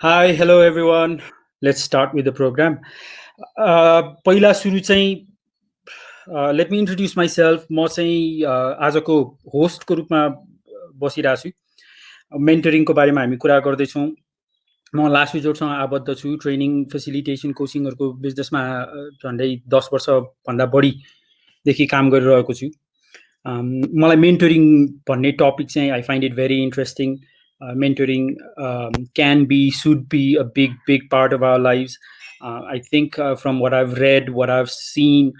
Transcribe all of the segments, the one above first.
Hi, hello everyone. Let's start with the program. पहिला सुरु चाहिँ let me introduce myself. म चाहिँ आजको होस्टको रूपमा बसिरहेको छु. मेन्टरिङको बारेमा हामी कुरा गर्दैछौँ. म लास्ट रिजोर्टसँग आबद्ध छु. ट्रेनिङ फेसिलिटेसन कोचिङहरूको बिजनेसमा झन्डै 10 वर्षभन्दा बढीदेखि काम गरिरहेको छु. मलाई मेन्टरिङ भन्ने टपिक चाहिँ I find it very interesting. Mentoring can be, should be a big part of our lives. I think from what I've read, what I've seen,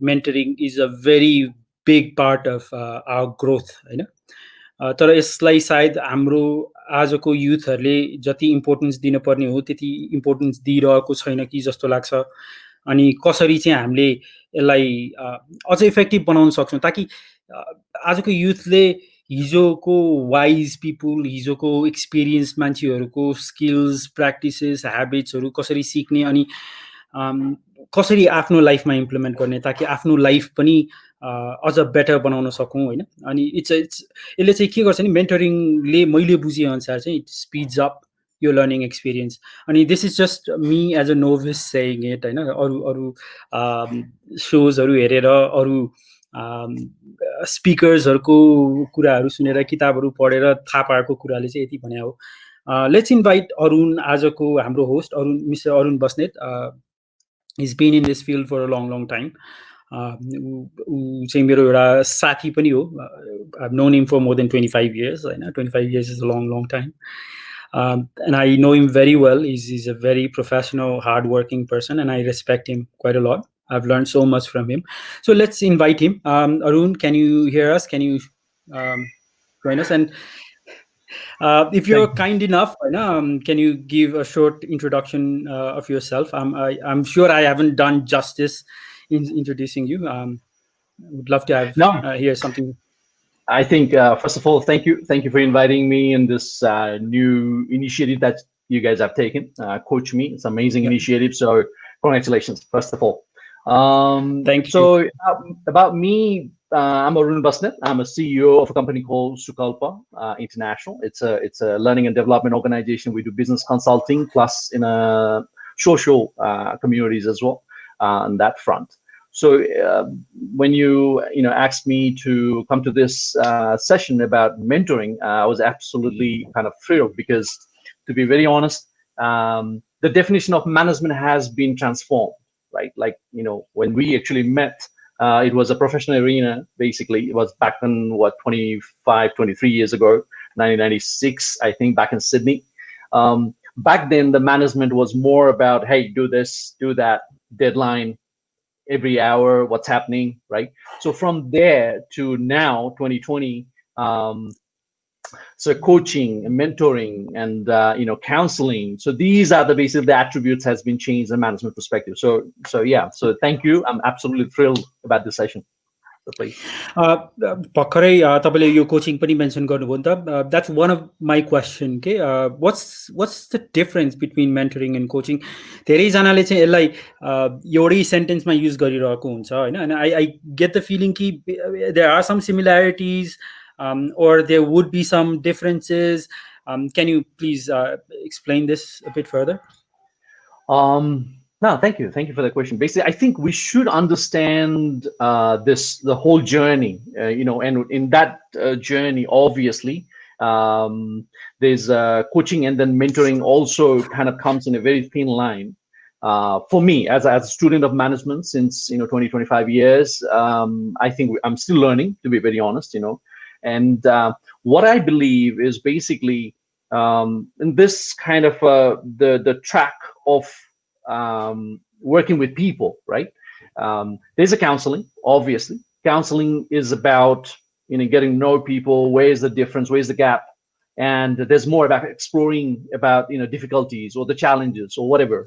mentoring is a very big part of our growth, होइन. तर यसलाई सायद हाम्रो आजको युथहरूले जति importance दिनुपर्ने हो त्यति इम्पोर्टेन्स दिइरहेको छैन कि जस्तो लाग्छ. अनि कसरी चाहिँ हामीले यसलाई अझ इफेक्टिभ बनाउन सक्छौँ ताकि आजको युथले हिजोको वाइज पिपुल, हिजोको एक्सपिरियन्स मान्छेहरूको स्किल्स, प्र्याक्टिसेस, ह्याबिट्सहरू कसरी सिक्ने अनि कसरी आफ्नो लाइफमा इम्प्लिमेन्ट गर्ने ताकि आफ्नो लाइफ पनि अझ बेटर बनाउन सकौँ, होइन. अनि यसले चाहिँ के गर्छ नि, मेन्टरिङले मैले बुझेअनुसार चाहिँ इट स्पिड्स अप यो लर्निङ एक्सपिरियन्स. अनि this is just me as a novice saying it, होइन. अरू सोजहरू हेरेर, अरू स्पिकर्सहरूको कुराहरू सुनेर, किताबहरू पढेर थाहा पाएको कुराले चाहिँ यति भने हो. लेट्स इन्भाइट अरुण, आजको हाम्रो host Arun, mister Arun Basnet. Is been in this field for a long time. ऊ चाहिँ मेरो एउटा साथी पनि हो. I have known him for more than 25 years, होइन. 25 years is a long time. And I know him very well. He's a very professional, hardworking person, and I respect him quite a lot. I've learned so much from him. So let's invite him. Arun, can you hear us? Can you join us? And if you're kind enough, can you give a short introduction of yourself? I'm sure I haven't done justice in introducing you. Would love to have hear something. I think first of all, thank you for inviting me in this new initiative that you guys have taken. Coach Me, it's an amazing initiative. So congratulations, first of all. Thank you. So about me, I'm Arun Basnet. I'm a CEO of a company called Sukalpa International. It's a learning and development organization. We do business consulting plus in a social communities as well on that front. So when you asked me to come to this session about mentoring, I was absolutely kind of thrilled because, to be very honest, the definition of management has been transformed, right? Like, when we actually met, it was a professional arena, basically. It was back in, 23 years ago, 1996, I think, back in Sydney. Back then, the management was more about, hey, do this, do that, deadline, every hour, what's happening, right? So from there to now, 2020, so coaching and mentoring and counseling, so these are the basically the attributes has been changed in management perspective. So yeah, so thank you. I'm absolutely thrilled about this session. भर्खरै तपाईँले यो coaching पनि mention गर्नुभयो नि त. That's one of my question के. What's the difference between mentoring and coaching? धेरैजनाले चाहिँ यसलाई एउटै सेन्टेन्समा युज गरिरहेको हुन्छ, होइन. अनि आई गेट द फिलिङ कि there are some similarities or there would be some differences. Can you please explain this a bit further? No, thank you for the question. Basically, I think we should understand the whole journey, and in that journey, obviously, there's coaching, and then mentoring also kind of comes in a very thin line. For me, as a student of management since 25 years, I think I'm still learning, to be very honest, and what I believe is basically in this kind of the track of working with people, right? There's a counseling, obviously. Counseling is about getting to know people. Where's the difference? Where's the gap? And there's more about exploring about difficulties or the challenges or whatever.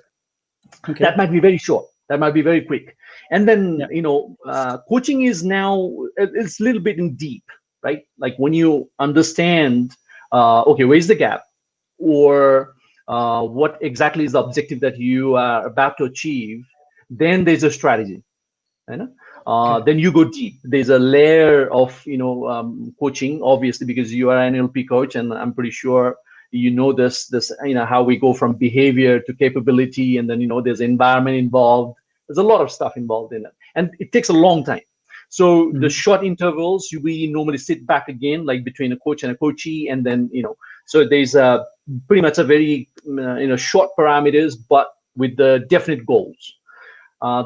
Okay. That might be very short. That might be very quick. And then coaching is now it's a little bit in deep, right? Like when you understand, okay, where's the gap, or what exactly is the objective that you are about to achieve, then there's a strategy, then you go deep. There's a layer of coaching, obviously, because you are an NLP coach, and I'm pretty sure you know, this how we go from behavior to capability, and then there's environment involved. There's a lot of stuff involved in it, and it takes a long time. So the short intervals, we normally sit back again, like between a coach and a coachee, and then so there's pretty much a very short parameters, but with the definite goals.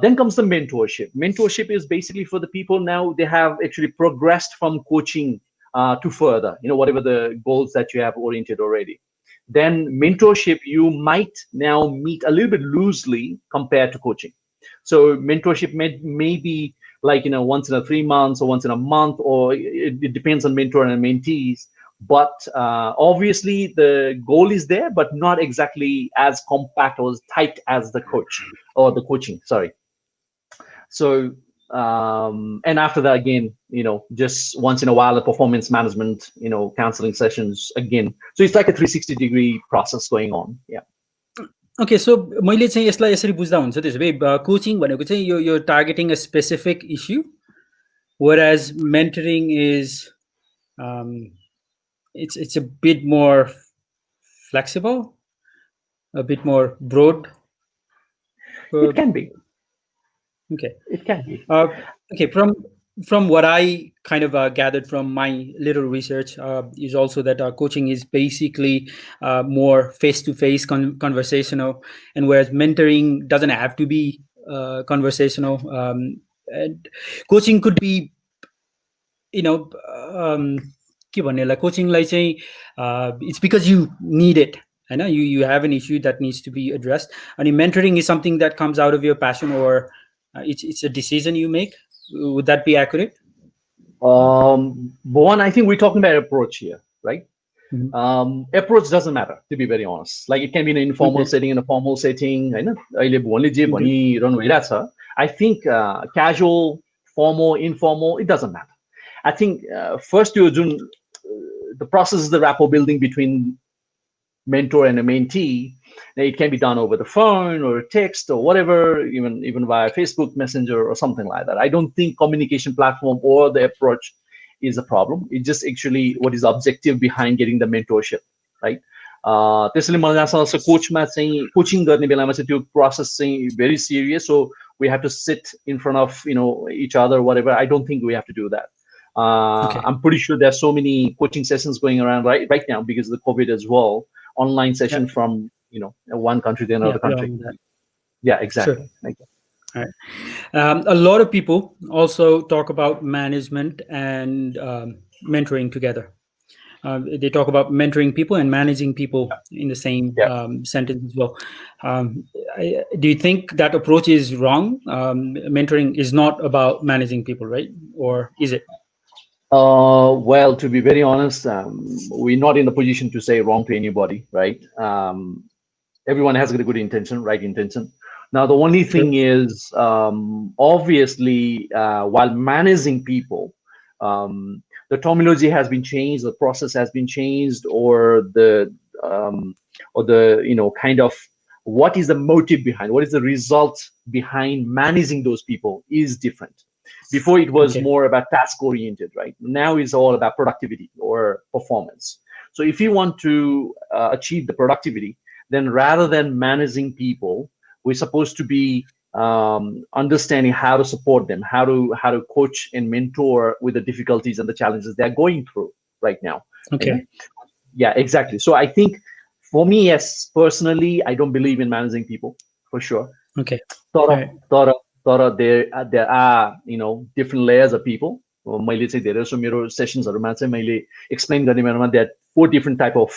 Then comes the mentorship. Mentorship is basically for the people now they have actually progressed from coaching to further, whatever the goals that you have oriented already. Then mentorship, you might now meet a little bit loosely compared to coaching. So mentorship may be like, once in 3 months or once in a month, or it depends on mentor and mentees. But obviously the goal is there, but not exactly as compact or as tight as the coach or the coaching, sorry. So, and after that, again, just once in a while, the performance management, counseling sessions again. So it's like a 360-degree process going on. Yeah. Okay, so मैले चाहिँ यसलाई यसरी बुझ्दा हुन्छ त्यसो भए coaching भनेको चाहिँ यो targeting a specific issue, whereas mentoring is it's a bit more flexible, a bit more broad. It can be. Okay. It can be. Okay, from what I kind of gathered from my little research is also that coaching is basically more face-to-face conversational, and whereas mentoring doesn't have to be conversational. And coaching could be, के भन्ने होला, कोचिङलाई चाहिँ it's because you need it, Hahn, you have an issue that needs to be addressed. And mentoring is something that comes out of your passion, or it's a decision you make. Would that be accurate? One, I think we're talking about approach here, right? Approach doesn't matter, to be very honest. Like it can be in an informal setting, in a formal setting. I think casual, formal, informal, it doesn't matter. I think first you're doing the process is the rapport building between mentor and a mentee. Now, it can be done over the phone or text or whatever, even via Facebook Messenger or something like that. I don't think communication platform or the approach is a problem. It's just actually what is the objective behind getting the mentorship, right? त्यसैले मलाई लाग्छ जस्तो कोचमा चाहिँ coaching गर्ने बेलामा चाहिँ त्यो process चाहिँ very serious, so we have to sit in front of each other, whatever. I don't think we have to do that. I'm pretty sure there's so many coaching sessions going around right now because of the COVID as well. Online session from one country to another country. Yeah, exactly. Sure. Thank you. All right. A lot of people also talk about management and mentoring together. They talk about mentoring people and managing people in the same sentence as well. Do you think that approach is wrong? Mentoring is not about managing people, right? Or is it? Well, to be very honest, we're not in a position to say wrong to anybody, right? Everyone has a good intention, right intention. Now, the only thing is, obviously, while managing people, the terminology has been changed, the process has been changed, or the kind of what is the motive behind, what is the result behind managing those people is different. Before it was more about task oriented, right? Now it's all about productivity or performance. So if you want to achieve the productivity, then rather than managing people, we're supposed to be understanding how to support them, how to coach and mentor with the difficulties and the challenges they're going through right now. Okay. Yeah, exactly. So I think for me, yes, personally, I don't believe in managing people for sure. Okay. There are different layers of people. मैले चाहिँ धेरै जसो मेरो सेसन्सहरुमा चाहिँ मैले explain गर्ने बेलामा there are 4 different type of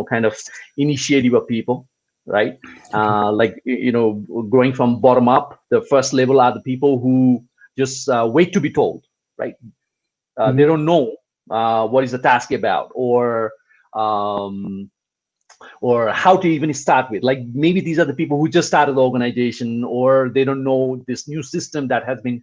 kind of initiative of people, right? Like going from bottom up, the first level are the people who just wait to be told, right? They don't know what is the task about, or how to even start with. Like maybe these are the people who just started the organization, or they don't know this new system that has been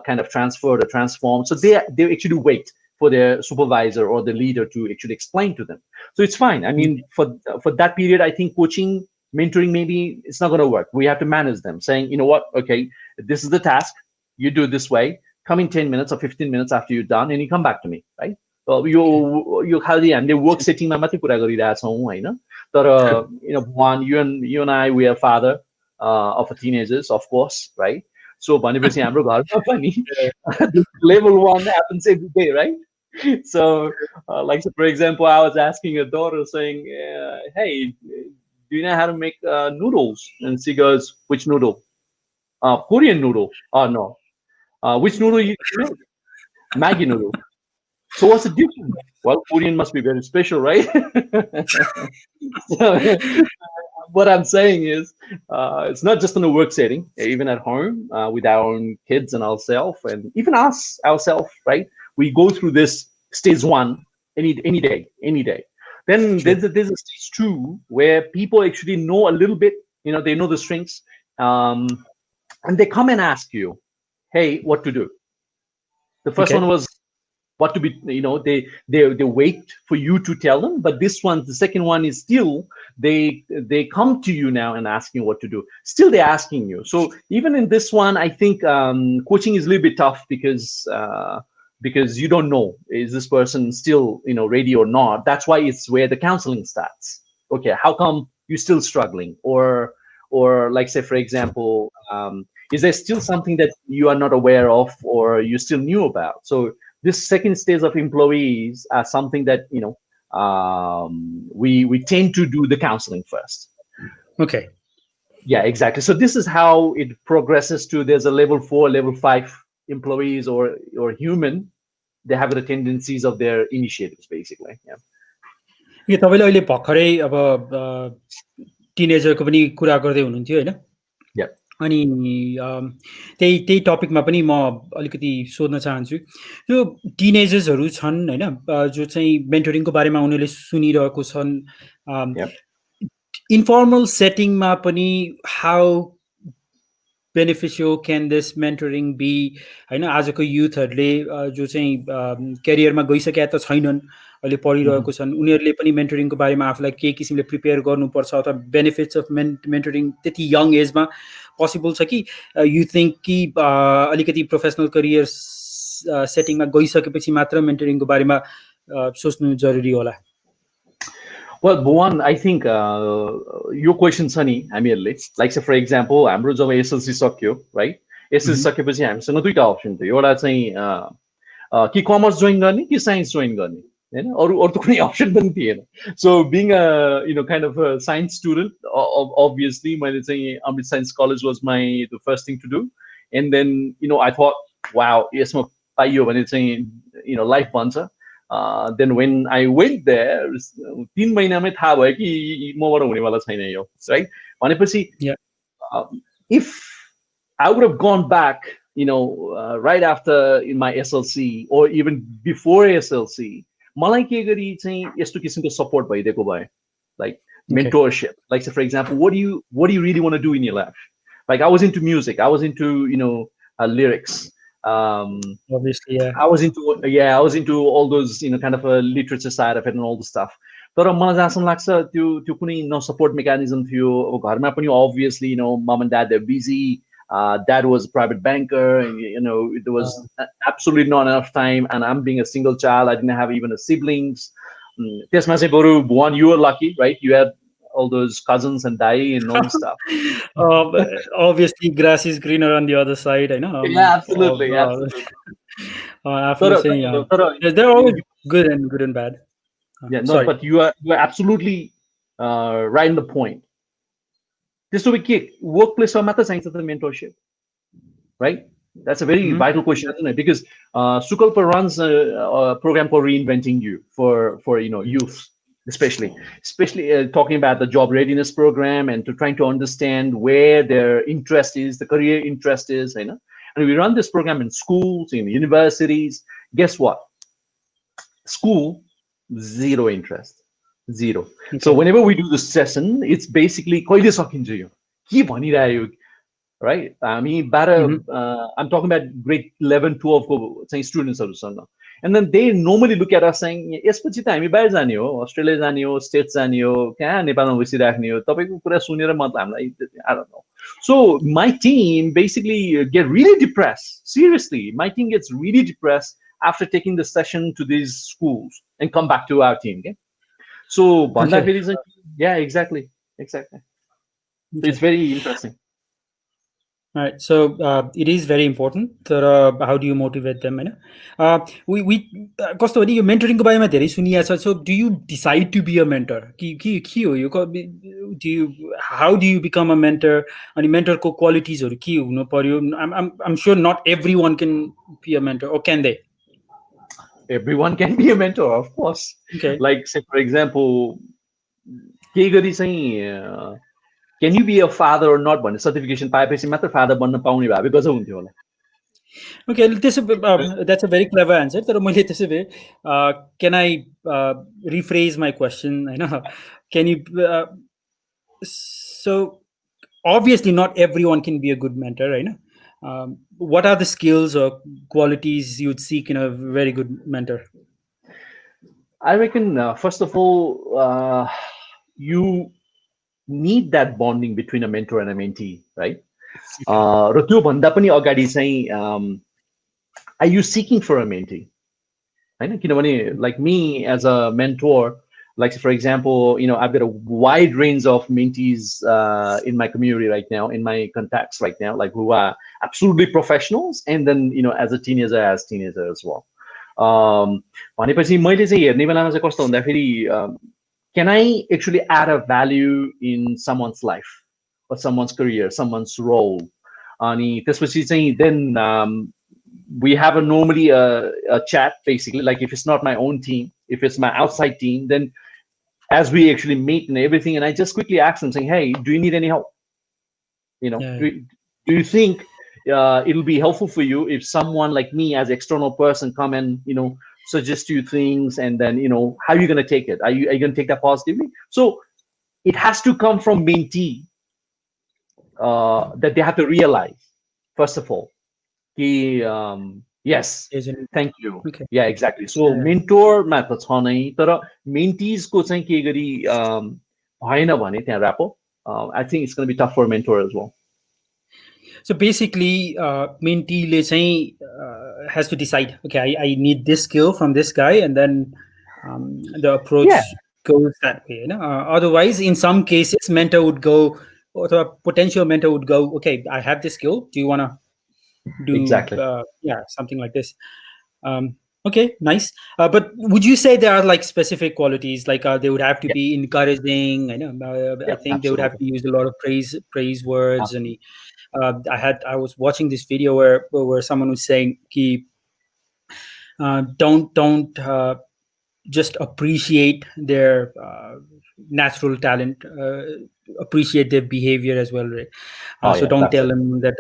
kind of transferred or transformed. So they actually wait for their supervisor or the leader to actually explain to them. So it's fine. I mean, for that period, I think coaching, mentoring, maybe it's not going to work. We have to manage them, saying, you know what, okay, this is the task. You do it this way. Come in 10 minutes or 15 minutes after you're done, and you come back to me, right? यो खालि हामीले work सेटिङमा मात्रै कुरा गरिरहेछौँ हैन, तर True. one, you and I, we are father of a teenagers, of course, right? So भनेपछि हाम्रो घरमा पनि Yeah. level one happens every day, right? So, like so for example, I was asking a daughter saying, "Hey, do you know how to make noodles?" And she goes, "Which noodle? Korean noodle? Oh no. Which noodle you make? Maggi noodle. So what's the difference? Well, Korean must be very special, right?" So, what I'm saying is, it's not just in a work setting, even at home with our own kids and ourselves, and even us ourselves, right? We go through this stage one any day, any day. Then True. there's a stage two where people actually know a little bit, they know the strengths, and they come and ask you, "Hey, what to do?" The first one Okay. was what to be, they wait for you to tell them, but this one, the second one, is still they come to you now and asking what to do. Still they're asking you. So even in this one, I think coaching is a little bit tough because you don't know, is this person still ready or not. That's why it's where the counseling starts. Okay, how come you're still struggling? Or like, say for example, is there still something that you are not aware of or you still knew about? So this second stage of employees are something that we tend to do the counseling first. Okay. Yeah, exactly. So this is how it progresses to, there's a level 4, level 5 employees or human. They have the tendencies of their initiatives, basically. Yeah. यो तपाईँले अहिले भर्खरै अब टिनेजरको पनि कुरा गर्दै हुनुहुन्थ्यो होइन? Yeah. अनि त्यही टपिकमा पनि म अलिकति सोध्न चाहन्छु। यो टिनेजर्सहरू छन् होइन, जो चाहिँ मेन्टरिङको बारेमा उनीहरूले सुनिरहेको छन्, Yeah. इन्फर्मल सेटिङमा पनि how beneficial can this mentoring be होइन? आजको युथहरूले जो चाहिँ क्यारियरमा गइसकेका त छैनन्, अहिले पढिरहेको छन्, उनीहरूले पनि मेन्टरिङको बारेमा आफूलाई के किसिमले प्रिपेयर गर्नुपर्छ, अथवा बेनिफिट्स अफ मेन्टरिङ त्यति यङ एजमा पोसिबल छ कि यु थिङ्क कि अलिकति प्रोफेसनल करियर सेटिङमा गइसकेपछि मात्र मेन्टरिङको बारेमा सोच्नु जरुरी होला? Well, Bhuvan, I think your question छ नि हामीहरूले, like say for example, हाम्रो जब एसएलसी सक्यो, right? एसएलसी सकेपछि हामीसँग दुईटा अप्सन थियो। एउटा चाहिँ कि कमर्स जोइन गर्ने कि साइन्स जोइन गर्ने, होइन? अरू त कुनै अप्सन पनि थिएन। So being kind of science student, obviously मैले चाहिँ Amrit science college was my the first thing to do, and then I thought wow, यसमा पाइयो भने चाहिँ लाइफ बन्छ। Then when I went there, 3 महिनामै थाहा भयो कि मबाट हुनेवाला छैन यो, right? भनेपछि if I would have gone back, right after in my SLC or even before SLC, मलाई के गरी चाहिँ यस्तो किसिमको सपोर्ट भइदिएको भए, like mentorship, like say for example, what do you really want to do in your life? Like I was into music, I was into lyrics. Obviously, yeah. I was into all those kind of a literature side of it and all the stuff. तर मलाई जहाँसम्म लाग्छ त्यो कुनै न support mechanism थियो। अब घरमा पनि obviously mom and dad, they're busy. Dad was a private banker, and there was absolutely not enough time, and I'm being a single child, I didn't have even a siblings. त्यसमा चाहिँ बरु Bhuvan, you were lucky, right? You had all those cousins and dai and all the stuff. Obviously grass is greener on the other side, होइन? Yeah, absolutely. आफूले चाहिँ they're always good and bad. Yeah, no, sorry. but you are absolutely right in the point. Just to be clear, workplace or matter science of the mentorship, right? That's a very vital question, isn't it? Because Sukalpa runs a program for reinventing you for youth, especially talking about the job readiness program and to trying to understand where their interest is, the career interest is, and we run this program in schools, in universities. Guess what? School, zero interest, zero. Okay. So whenever we do this session, it's basically कहिले सकिन्छ यो, के भनिरह्यो, right? I mean, I'm talking about grade 11, 12 को चाहिँ स्टुडेन्ट्सहरुसँग, and then they normally look at us saying, यसपछि त हामी बाहिर जाने हो, अस्ट्रेलिया जाने हो, स्टेट्स जाने हो, कहाँ नेपालमा बसिराख्ने हो, तपाईको कुरा सुनेर मतलब हामीलाई I don't know. So my team basically get really depressed. Seriously, my team gets really depressed after taking the session to these schools and come back to our team. Okay? So भन्दाखेरि चाहिँ Yeah, exactly, exactly. So it's Okay. very interesting. All right. So it is very important. How do you motivate them? You know, we कस्तो भने यो मेन्टरिङको बारेमा धेरै सुनिएको छ. So do you decide to be a mentor? के हो यो? Do you how do you become a mentor? अनि मेन्टरको क्वालिटिजहरू के हुनु पर्यो? I'm sure not everyone can be a mentor, or can they? Everyone can be a mentor, of course. Okay. Like, say, for example, के गरी चाहिँ can you be a father or not भन्ने certification पाएपछि मात्र father बन्न पाउने भए गजब हुन्थ्यो होला. Okay, that's a very clever answer. तर मैले त्यसो भए can I rephrase my question? I know. Can you so obviously not everyone can be a good mentor, right? What are the skills or qualities you'd seek in a very good mentor? I reckon, first of all, you need that bonding between a mentor and a mentee, right? र त्योभन्दा पनि अगाडि चाहिँ are you seeking for a mentee? होइन, किनभने like me as a mentor, like for example, I've got a wide range of mentees in my community right now, in my contacts right now, like who are absolutely professionals, and then as a teenager as well. भनेपछि मैले चाहिँ हेर्ने बेलामा चाहिँ कस्तो हुँदाखेरि can I actually add a value in someone's life or someone's career, someone's role? अनि त्यसपछि चाहिँ then we have normally a chat, basically, like if it's not my own team, if it's my outside team, then as we actually meet and everything, and I just quickly ask them saying, hey, do you need any help? Yeah. Do you think it'll be helpful for you if someone like me as external person come and suggest you things, and then how are you going to take it? Are you going to take that positively? So it has to come from mentee, that they have to realize, first of all, yes, thank you. Okay. Yeah, exactly. So mentor मा त छ नै, तर mentees को चाहिँ के गरी भएन भने त्यहाँ rapport, I think it's going to be tough for a mentor as well. So basically, mentee le चाहिँ has to decide. Okay, I need this skill from this guy, and then the approach goes that way. Otherwise, in some cases, mentor would go, or the potential mentor would go, okay, I have this skill. Do you want to do Exactly. Something like this? Okay, nice. But would you say there are like specific qualities, like they would have to be encouraging? I think they would have to use a lot of praise words. And I was watching this video where someone was saying, don't just appreciate their natural talent, appreciate their behavior as well, right? So don't tell them that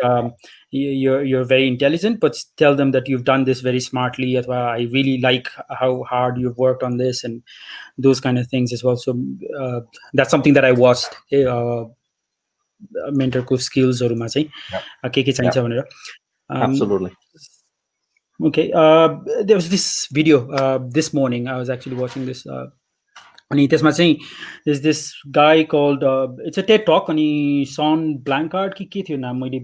you're very intelligent, but tell them that you've done this very smartly. I really like how hard you've worked on this, and those kind of things as well. So that's something that I watched. मेन्टरको स्किल्सहरुमा चाहिँ के चाहिन्छ भनेर. Absolutely. Okay, there was this video this morning. I was actually watching this. अनि त्यसमा चाहिँ there's this guy called it's a TED talk, अनि Sean Blankard के थियो नाम, मैले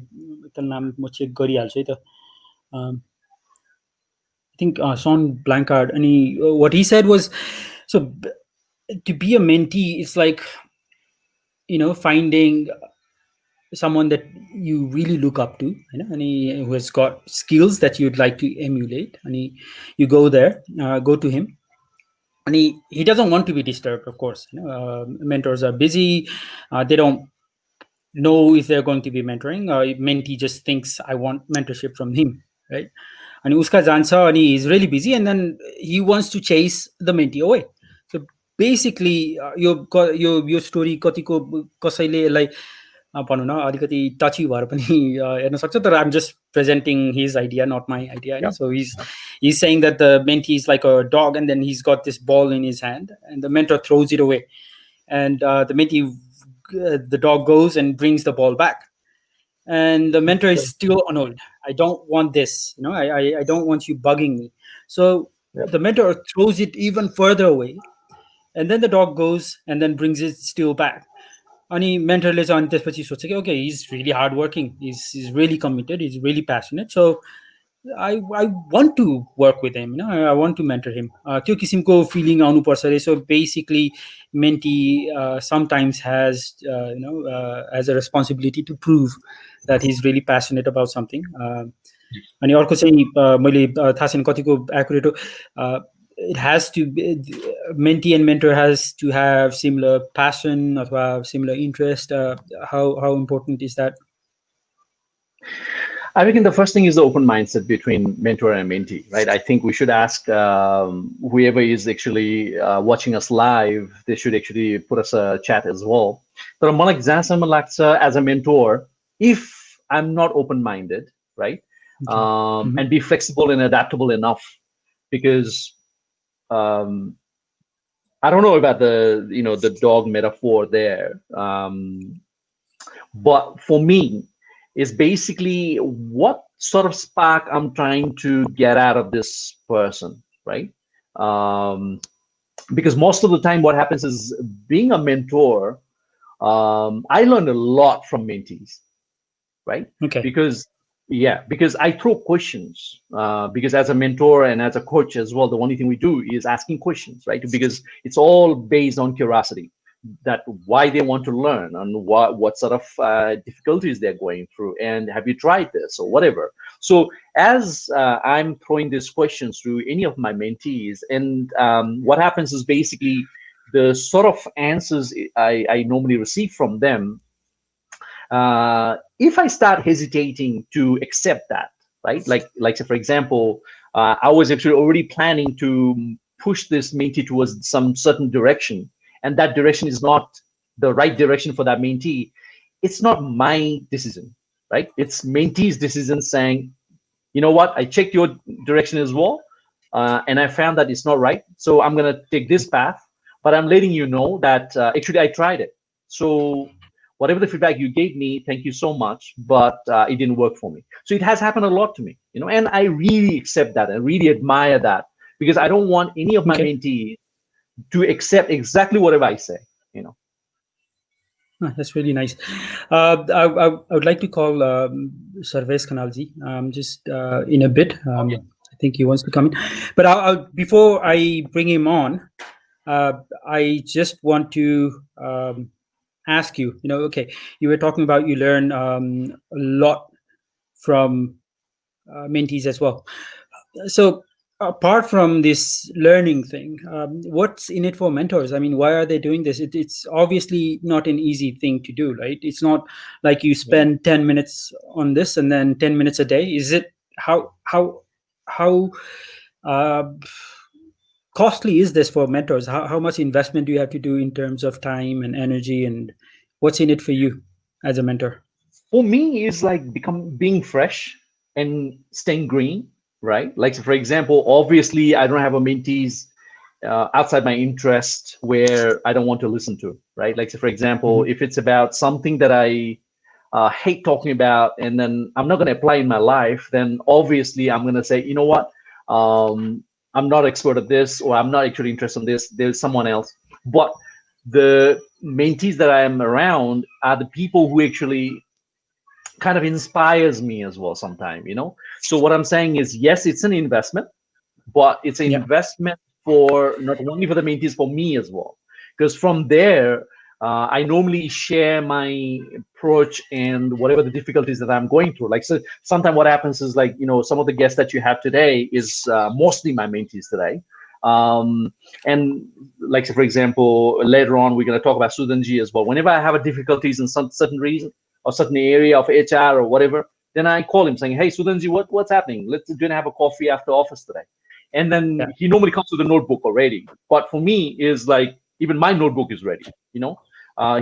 त नाम म चेक गरिहाल्छु है त. I think Sean Blankard, अनि what he said was, so to be a mentee, it's like finding someone that you really look up to, and who has got skills that you'd like to emulate, and you go there, go to him, and he doesn't want to be disturbed, of course. Mentors are busy, they don't know if they're going to be mentoring. Mentee just thinks, I want mentorship from him, right? And uska jancha, and he is really busy, and then he wants to chase the mentee away. So basically, your story कतिको कसैले like भनौँ न अलिकति टची भएर पनि हेर्न सक्छ, तर I'm just presenting his idea, not my idea. So he's saying that the mentee is like a dog, and then he's got this ball in his hand, and the mentor throws it away, and the mentee, the dog goes and brings the ball back, and the mentor is still annoyed. I don't want this, I don't want you bugging me. So the mentor throws it even further away, and then the dog goes and then brings it still back. अनि मेन्टरले चाहिँ त्यसपछि सोध्छ कि okay, he's really hardworking, he's really committed, he's really passionate, so I want to work with him, I want to mentor him. त्यो किसिमको feeling आउनुपर्छ रे. So basically mentee sometimes has a responsibility to prove that he's really passionate about something. अनि अर्को चाहिँ मैले थाहा छैन कतिको एक्युरेट हो. It has to be, mentee and mentor has to have similar passion अथवा similar interest. How important is that? I reckon the first thing is the open mindset between mentor and mentee, right? I think we should ask whoever is actually watching us live, they should actually put us a chat as well. But मलाई जहाँसम्म लाग्छ as a mentor, if I'm not open-minded, right, and be flexible and adaptable enough, because I don't know about the dog metaphor there, but for me, is basically what sort of spark I'm trying to get out of this person, right? Because most of the time what happens is being a mentor, I learned a lot from mentees, right? Okay. Because I throw questions, because as a mentor and as a coach as well, the only thing we do is asking questions, right? Because it's all based on curiosity, that why they want to learn and what sort of difficulties they're going through, and have you tried this or whatever. So as I'm throwing these questions to any of my mentees, and what happens is basically the sort of answers I normally receive from them, if I start hesitating to accept that, right, like say for example, I was actually already planning to push this mentee towards some certain direction, and that direction is not the right direction for that mentee, it's not my decision, right? It's mentee's decision saying, you know what, I checked your direction as well, and I found that it's not right, so I'm going to take this path, but I'm letting you know that actually I tried it. So whatever the feedback you gave me, thank you so much, but it didn't work for me. So it has happened a lot to me, and I really accept that. I really admire that, because I don't want any of my mentees to accept exactly whatever I say, That's really nice. I would like to call Sarvesh Kanalji just in a bit. I think he wants to come in. But before I bring him on, I just want to ask you, okay, you were talking about you learn a lot from mentees as well. So apart from this learning thing, what's in it for mentors? I mean, why are they doing this? It's obviously not an easy thing to do, right? It's not like you spend 10 minutes on this and then 10 minutes a day. Is it how costly is this for mentors? How much investment do you have to do in terms of time and energy, and what's in it for you as a mentor? For me, it's like being fresh and staying green, right? Like, so for example, obviously I don't have a mentees outside my interest where I don't want to listen to, right? Like, so for example, if it's about something that I hate talking about, and then I'm not going to apply in my life, then obviously I'm going to say, you know what, I'm not expert at this, or I'm not actually interested in this. There's someone else. But the mentees that I am around are the people who actually kind of inspires me as well sometimes, So what I'm saying is, yes, it's an investment, but it's an investment for not only for the mentees, for me as well. Because from there, I normally share my approach and whatever the difficulties that I'm going through. Like, so sometimes what happens is, like, some of the guests that you have today is mostly my mentees today. And like, so for example, later on, we're going to talk about Sudanji as well. Whenever I have a difficulties in some certain reason or certain area of HR or whatever, then I call him saying, hey, Sudanji, what's happening? Let's go and have a coffee after office today. And then he normally comes with a notebook already. But for me, is like, even my notebook is ready,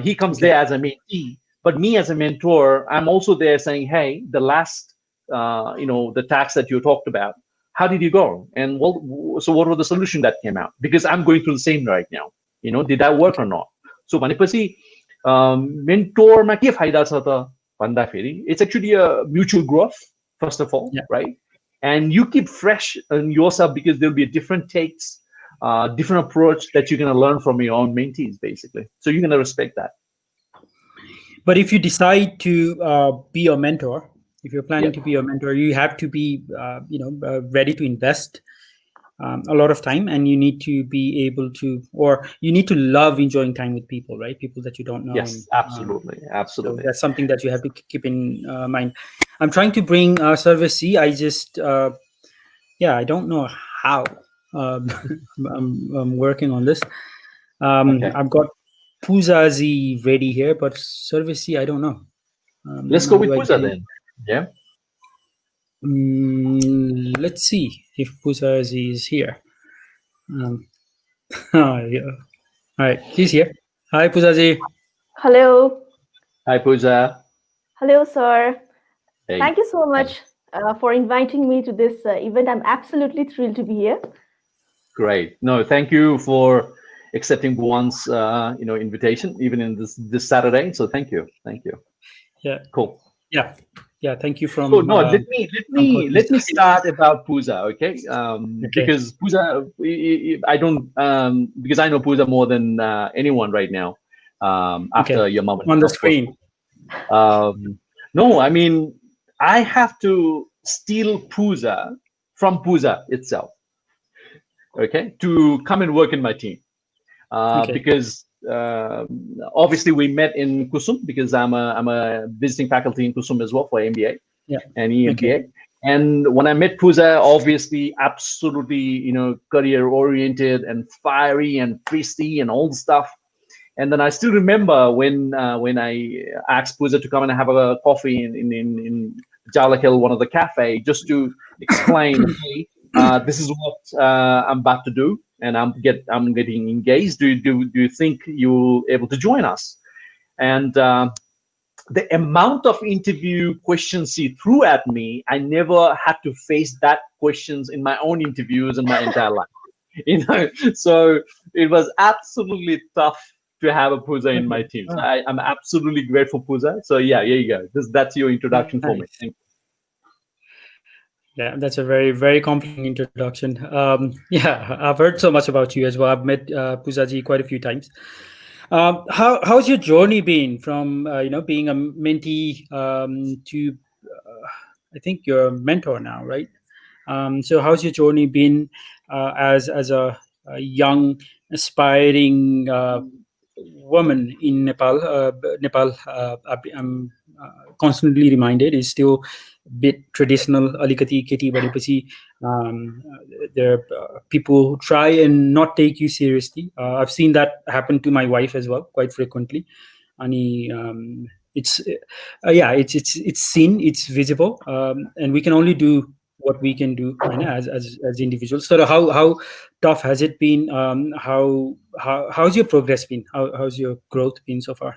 He comes there as a mentee, but me as a mentor, I'm also there saying, hey, the last, the tax that you talked about, how did you go? And so what was the solution that came out? Because I'm going through the same right now. Did that work or not? So भनेपछि मेन्टोरमा के फाइदा छ त भन्दाखेरि, it's actually a mutual growth, first of all, right? And you keep fresh in yourself, because there'll be different takes, different approach that you're going to learn from your own mentees, basically. So you're going to respect that. But if you decide to be a mentor, If you're planning Yeah. to be a mentor, you have to be, ready to invest a lot of time, and you need to be able to, or you need to love enjoying time with people, right? People that you don't know, and Yes, absolutely, so absolutely. that's something that you have to keep in mind. I'm trying to bring Service C. I just, I don't know how. Um, I'm working on this. Okay, I've got Puzazi ready here, but Service C, I don't know. let's go How with do I Puza get it? then. Yeah, Let's see if Puzazi is here. Um, yeah. All right, he's here. Hi, Puzazi. Hello. hi Puja. Hello, sir. Hey, Thank you so hi. much for inviting me to this event. I'm absolutely thrilled to be here. Great. No, thank you for accepting Bhuwan's invitation, even in this Saturday. So thank you. Yeah, Cool. yeah, yeah. Thank you So no, from Portuguese let me side. start about Puja, okay? Okay, Because Puja, I don't because I know Puja more than anyone right now. okay. After your mom and On dad, the of course. screen. No, I mean I have to steal Puja from Puja itself, okay, to come and work in my team. Okay. Because obviously we met in Kusum because I'm a visiting faculty in Kusum as well for MBA Yeah. and Okay. EMBA. And when I met Puja, obviously absolutely career oriented and fiery and frisky and all the stuff. And then I still remember when I asked Puja to come and have a coffee in Jalakil, one of the cafe, just to explain, hey, this is what I'm about to do, and I'm getting engaged. Do you think you'll able to join us? And the amount of interview questions he threw at me, I never had to face that questions in my own interviews in my entire life. So it was absolutely tough to have a Puza in my Okay. team. So Oh, I'm absolutely grateful, Puza. So yeah, here you go. That's your introduction for me. nice. Thank Yeah, that's a very, very comforting introduction. Yeah, I've heard so much about you as well. I've met Puzaji quite a few times. How's your journey been from being a mentee to I think you're a mentor now, right? So how's your journey been as a young aspiring woman in Nepal? Nepal, I'm constantly reminded, is still a bit traditional. Alikati keti bhareपछि, there are people who try and not take you seriously. I've seen that happen to my wife as well quite frequently. Ani, it's yeah, it's seen, it's visible, and we can only do what we can do, as individuals. So how tough has it been? How's your progress been? How's your growth been so far?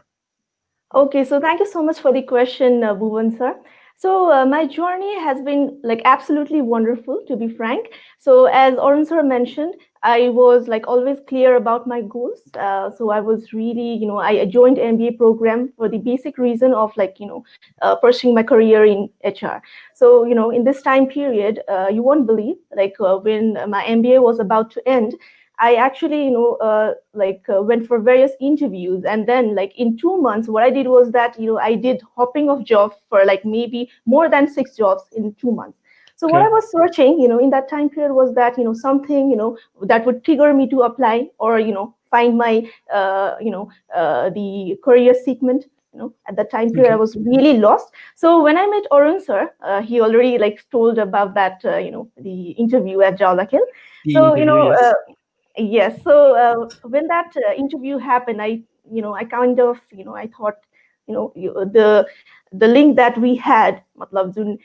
Okay, so thank you so much for the question, Bhuvan sir. So my journey has been like absolutely wonderful, to be frank. So as Arun sir mentioned, I was like always clear about my goals. So I was really, I joined MBA program for the basic reason of like, pursuing my career in HR. So, in this time period, you won't believe, like when my MBA was about to end, I actually, went for various interviews, and then like in 2 months, what I did was that I did hopping of jobs for like maybe more than 6 jobs in 2 months. So what I Okay. was searching, in that time period was that something that would trigger me to apply or find my the career segment. At that time period, I Okay. was really lost. So when I met Arun sir, he already like told about that the interview at Jalakil. The So interview, yes. yes. So when that interview happened, I kind of, I thought, the link that we had, मतलब जुन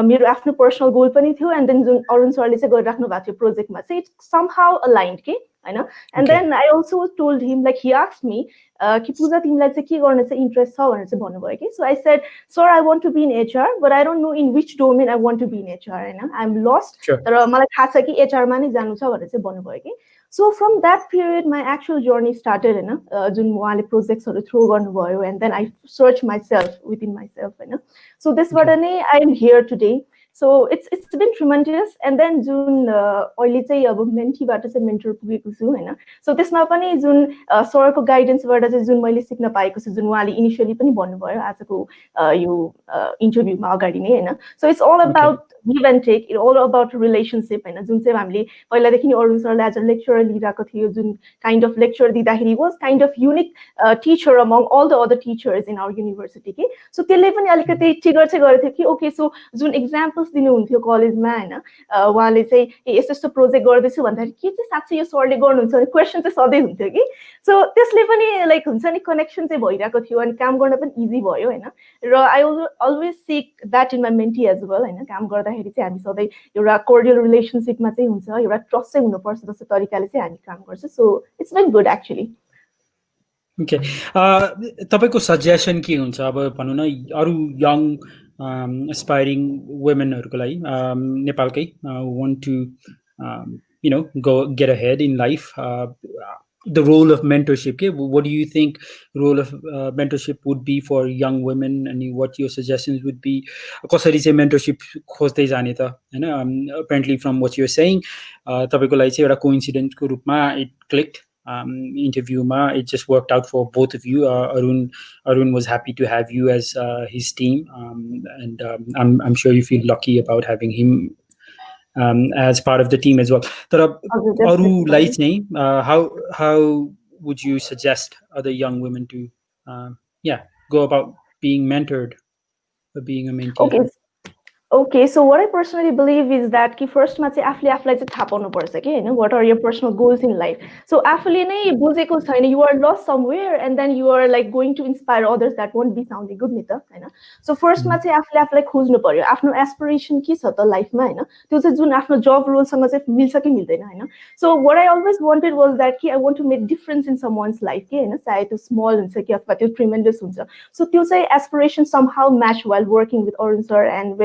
मेरो आफ्नो personal goal पनि थियो, and then जुन अरुण सरले चाहिँ गरिराख्नु भएको थियो प्रोजेक्टमा चाहिँ it somehow aligned के हैन. And Okay. then I also told him, like he asked me कि पूजा तिमीलाई चाहिँ के गर्न चाहिँ इन्ट्रेस्ट छ भनेर चाहिँ भन्नुभयो कि. So I said, sir, I want to be in HR, but I don't know in which domain I want to be in HR, Hahn. I'm lost. Sure. तर मलाई थाहा छ कि HR मा नै जानु छ भनेर चाहिँ भन्नुभयो कि. So from that period, my actual journey started, जुन उहाँले प्रोजेक्ट्सहरू थ्रो गर्नुभयो, and then I searched myself within myself, So this Okay. I am here today. So it's been tremendous. And then जुन अहिले चाहिँ अब मेन्टीबाट चाहिँ मेन्टर पुगेको छु हैन. सो त्यसमा पनि जुन सरको गाइडेन्सबाट चाहिँ जुन मैले सिक्न पाएको छु, जुन उहाँले इनिशियली पनि भन्नुभयो आजको यो इन्टरभ्यूमा अगाडि नै हैन. So it's all about give and take, it all about relationship हैन, जुन चाहिँ हामीले पहिलादेखि नै अरुण सरले एज अ लेक्चरर लिइरहेको थियो, जुन काइन्ड अफ लेक्चर दिँदाखेरि was kind of unique teacher among all the other teachers in our university के. सो त्यसले पनि अलिकति ट्रिगर चाहिँ गरेको थियो कि ओके सो जुन इक्जाम्पल्स दिनुहुन्थ्यो कलेजमा हैन, उहाँले चाहिँ यस्तो यस्तो प्रोजेक्ट गर्दैछु भन्दाखेरि के चाहिँ साँच्चै यो सरले गर्नुहुन्छ भने क्वेसन चाहिँ सधैँ हुन्थ्यो कि. सो त्यसले पनि लाइक हुन्छ नि कनेक्सन चाहिँ भइरहेको थियो अनि काम गर्न पनि इजी भयो हैन. र I always seek that in my mentee as well हैन. काम गर्दाखेरि चाहिँ हामी सधैँ एउटा कोर्डियल रिलेसनसिपमा चाहिँ हुन्छ, एउटा ट्रस्ट चाहिँ हुनुपर्छ जस्तो तरिकाले चाहिँ हामी काम गर्छ. So it's very good actually. Okay, तपाईँको सजेसन के हुन्छ अब भनौँ न अरू यङ एस्पायरिङ वुमेनहरूको लागि नेपालकै want to you know go get ahead in life, the role of mentorship, what do you think role of mentorship would be for young women and what your suggestions would be? कसरी चाहिँ mentorship खोज्दै जाने त हैन? Apparently from what you're saying तपाईको लागि चाहिँ एउटा coincidence को रूपमा it clicked. Interview ma it just worked out for both of you. Arun was happy to have you as his team, and I'm sure you feel lucky about having him as part of the team as well. Aru lai how would you suggest other young women to go about being mentored or being a mentee? Okay, so what I personally believe is that कि फर्स्टमा चाहिँ आफूले आफूलाई चाहिँ थाहा पाउनुपर्छ कि हैन, what are your personal goals in life. So आफूले नै बुझेको छैन, you are lost somewhere and then you are like going to inspire others, that won't be sounding good नि त हैन. So फर्स्टमा चाहिँ आफूले आफूलाई खोज्नु पर्यो, आफ्नो एस्पिरेसन के छ त लाइफमा हैन, त्यो चाहिँ जुन आफ्नो जब रोलसँग चाहिँ मिल्छ कि मिल्दैन हैन. So what I always wanted was that कि I want to make difference in someone's life के हैन, चाहे त्यो स्मल हुन्छ कि अथवा त्यो ट्रिमेन्डस हुन्छ. So त्यो चाहिँ aspiration somehow match while working with Arun sir and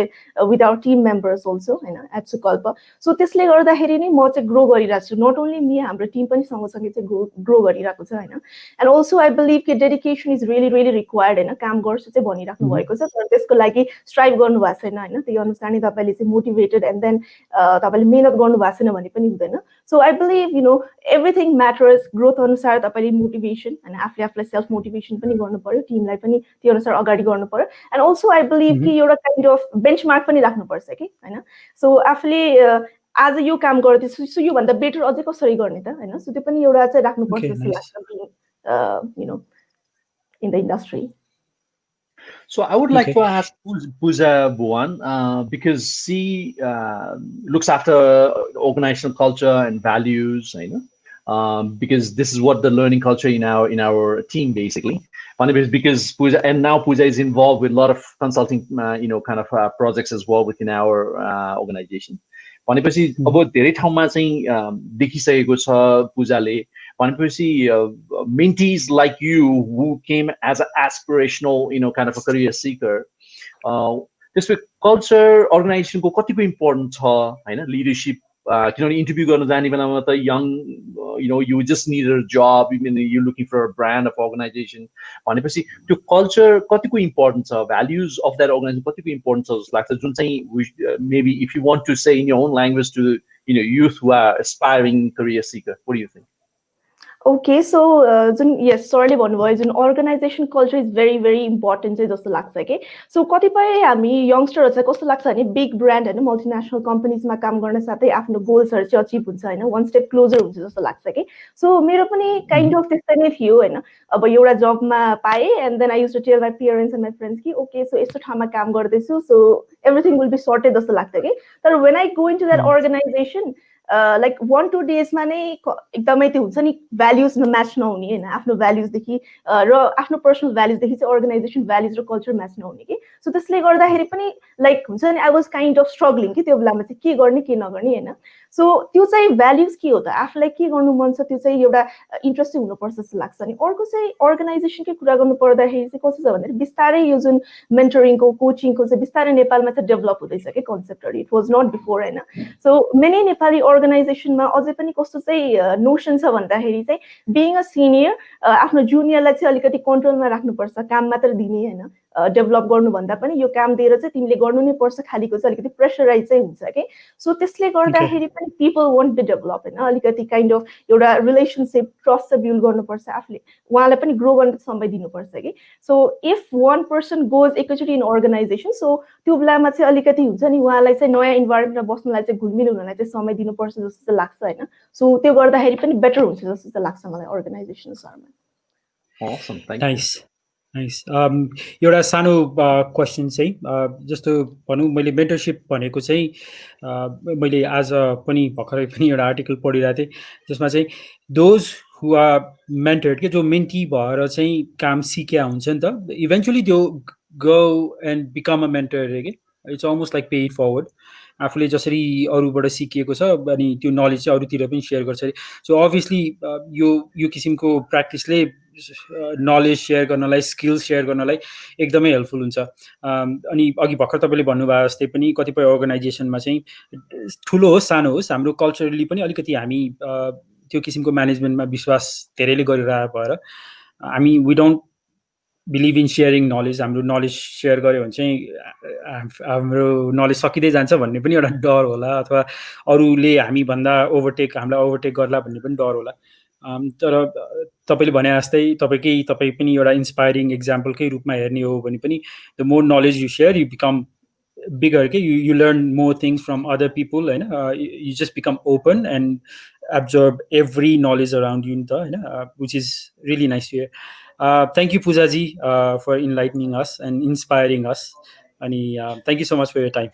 with our team members also हैन at Sukalpa. So त्यसले गर्दाखेरि नै म चाहिँ ग्रो गरिरहेको छु, not only me, हाम्रो टिम पनि सँगसँगै चाहिँ ग्रो गरिरहेको छ हैन. And also I believe कि dedication is really required हैन. काम गर्छु चाहिँ भनिराख्नु भएको छ, तर त्यसको लागि स्ट्राइभ गर्नु भएको छैन हैन. त्यही अनुसार नै तपाईले चाहिँ मोटिभेटेड एन्ड देन तपाईले मेहनत गर्नु भएको छैन भने पनि हुँदैन. So I believe everything matters. Growth अनुसार तपाईले मोटिभेसन हैन, आफूले आफूलाई सेल्फ मोटिभेसन पनि गर्नु पर्यो, टिमलाई पनि त्यो अनुसार अगाडि गर्नु पर्यो. And also I believe कि एउटा काइन्ड अफ बेन्चमार्क पनि राख्नुपर्छ कि हैन. सो आफूले आज यो काम गर्दैछु, सो यो भन्दा बेटर अझै कसरी गर्ने त हैन. सो त्यो पनि एउटा चाहिँ राख्नुपर्छ जस्तो लाग्छ in the industry. So I would like to ask Pooja Bhuwan, because she looks after organizational culture and values, because this is what the learning culture in our team basically. Because Pooja, and now Pooja is involved with a lot of consulting, kind of projects as well within our organization. भनेपछि अब धेरै ठाउँमा चाहिँ देखिसकेको छ पूजाले, भनेपछि mentees like you who came as an aspirational, kind of a career seeker, त्यसको culture organization को कतिको important छ हैन, leadership, किनभने इन्टरभ्यू गर्न जाने बेलामा त young, you just need a job, you're looking for a brand of organization, भनेपछि त्यो culture कतिको important छ, values of that organization कतिको important छ जस्तो लाग्छ, जुन चाहिँ maybe if you want to say in your own language to youth who are aspiring career seeker, what do you think? Okay, so yes, sorry भन्नुभयो, जुन organization culture is very important चाहिँ जस्तो लाग्छ कि. सो कतिपय हामी यङ्स्टरहरू चाहिँ कस्तो लाग्छ भने बिग ब्रान्ड हैन, मल्टिनेसनल कम्पनीजमा काम गर्न साथै आफ्नो गोल्सहरू चाहिँ अचिभ हुन्छ हैन, वान स्टेप क्लोजर हुन्छ जस्तो लाग्छ कि. सो मेरो पनि काइन्ड अफ त्यस्तै नै थियो हैन. अब एउटा जबमा पाएँ and then I use to tell my parents and my friends कि ओके सो यस्तो ठाउँमा काम गर्दैछु, so everything will be sorted जस्तो लाग्छ कि. तर when I go into that organisation like 1-2 डेजमा नै एकदमै त्यो हुन्छ नि भ्याल्युज म्याच नहुने हैन, आफ्नो भ्याल्युजदेखि र आफ्नो पर्सनल भ्याल्युजदेखि चाहिँ अर्गनाइजेसन भ्याल्युज र कल्चर म्याच नहुने कि. सो त्यसले गर्दाखेरि पनि लाइक हुन्छ नि I was kind of struggling कि त्यो बेलामा चाहिँ के गर्ने के नगर्ने हैन. सो त्यो चाहिँ भ्याल्युज के हो त, आफूलाई के गर्नु मन छ त्यो चाहिँ एउटा इन्ट्रेस्टिङ हुनुपर्छ जस्तो लाग्छ. अनि अर्को चाहिँ अर्गनाइजेसनकै कुरा गर्नु पर्दाखेरि चाहिँ कस्तो छ भन्दाखेरि बिस्तारै यो जुन मेन्टरिङको कोचिङको चाहिँ बिस्तारै नेपालमा चाहिँ डेभलप हुँदैछ कि कन्सेप्टहरू, इट वाज नट बिफोर हैन. सो मेनी नेपाली अर्गनाइजेसनमा अझै पनि कस्तो चाहिँ नोसन छ भन्दाखेरि चाहिँ बिइङ अ सिनियर आफ्नो जुनियरलाई चाहिँ अलिकति कन्ट्रोलमा राख्नुपर्छ, काम मात्र दिने हैन, डेभलप गर्नुभन्दा पनि यो काम दिएर चाहिँ तिमीले गर्नु नै पर्छ खालिको चाहिँ अलिकति प्रेसराइज चाहिँ हुन्छ कि सो त्यसले गर्दाखेरि पनि पिपल वन्ट बी डेभलप होइन अलिकति काइन्ड अफ एउटा रिलेसनसिप ट्रस्ट चाहिँ बिल्ड गर्नुपर्छ आफूले उहाँलाई पनि ग्रो गर्न समय दिनुपर्छ कि so if one person goes एकैचोटि इन अर्गनाइजेसन सो त्यो बेलामा चाहिँ अलिकति हुन्छ नि उहाँलाई चाहिँ नयाँ इन्भाइरोमेन्टमा बस्नलाई चाहिँ घुलमिल हुनलाई चाहिँ समय दिनुपर्छ जस्तो चाहिँ लाग्छ होइन सो त्यो गर्दाखेरि पनि बेटर हुन्छ जस्तो चाहिँ लाग्छ मलाई अर्गनाइजेसन्सहरूमा Awesome, thank you. नाइस एउटा सानो क्वेसन चाहिँ जस्तो भनौँ मैले मेन्टरसिप भनेको चाहिँ मैले आज पनि भर्खरै पनि एउटा आर्टिकल पढिरहेको थिएँ जसमा चाहिँ दोज हु आर मेन्टर्ड के जो मेन्टी भएर चाहिँ काम सिकेका हुन्छ नि त इभेन्चुली त्यो go and become a mentor अरे कि इट्स अलमोस्ट लाइक पे इट फरवर्ड आफूले जसरी अरूबाट सिकिएको छ अनि त्यो नलेज चाहिँ अरूतिर पनि सेयर गर्छ अरे सो अभियसली यो किसिमको प्र्याक्टिसले नलेज सेयर गर्नलाई स्किल्स सेयर गर्नलाई एकदमै हेल्पफुल हुन्छ अनि अघि भर्खर तपाईँले भन्नुभयो जस्तै पनि कतिपय अर्गनाइजेसनमा चाहिँ ठुलो होस् सानो होस् हाम्रो कल्चरली पनि अलिकति हामी त्यो किसिमको म्यानेजमेन्टमा विश्वास धेरैले गरिरहेको भएर हामी we don't believe in sharing knowledge हाम्रो नलेज सेयर गऱ्यो भने चाहिँ हाम्रो नलेज सकिँदै जान्छ भन्ने पनि एउटा डर होला अथवा अरूले हामीभन्दा हामीलाई ओभरटेक गर्ला भन्ने पनि डर होला तर तपाईँले भने जस्तै तपाईँ पनि एउटा इन्सपायरिङ इक्जाम्पलकै रूपमा हेर्ने हो भने पनि the more knowledge you share you become bigger के you learn more things from other people होइन you just become open and absorb every knowledge around you नि त होइन which is really nice to hear thank you Poojaji for enlightening us and inspiring us and thank you so much for your time.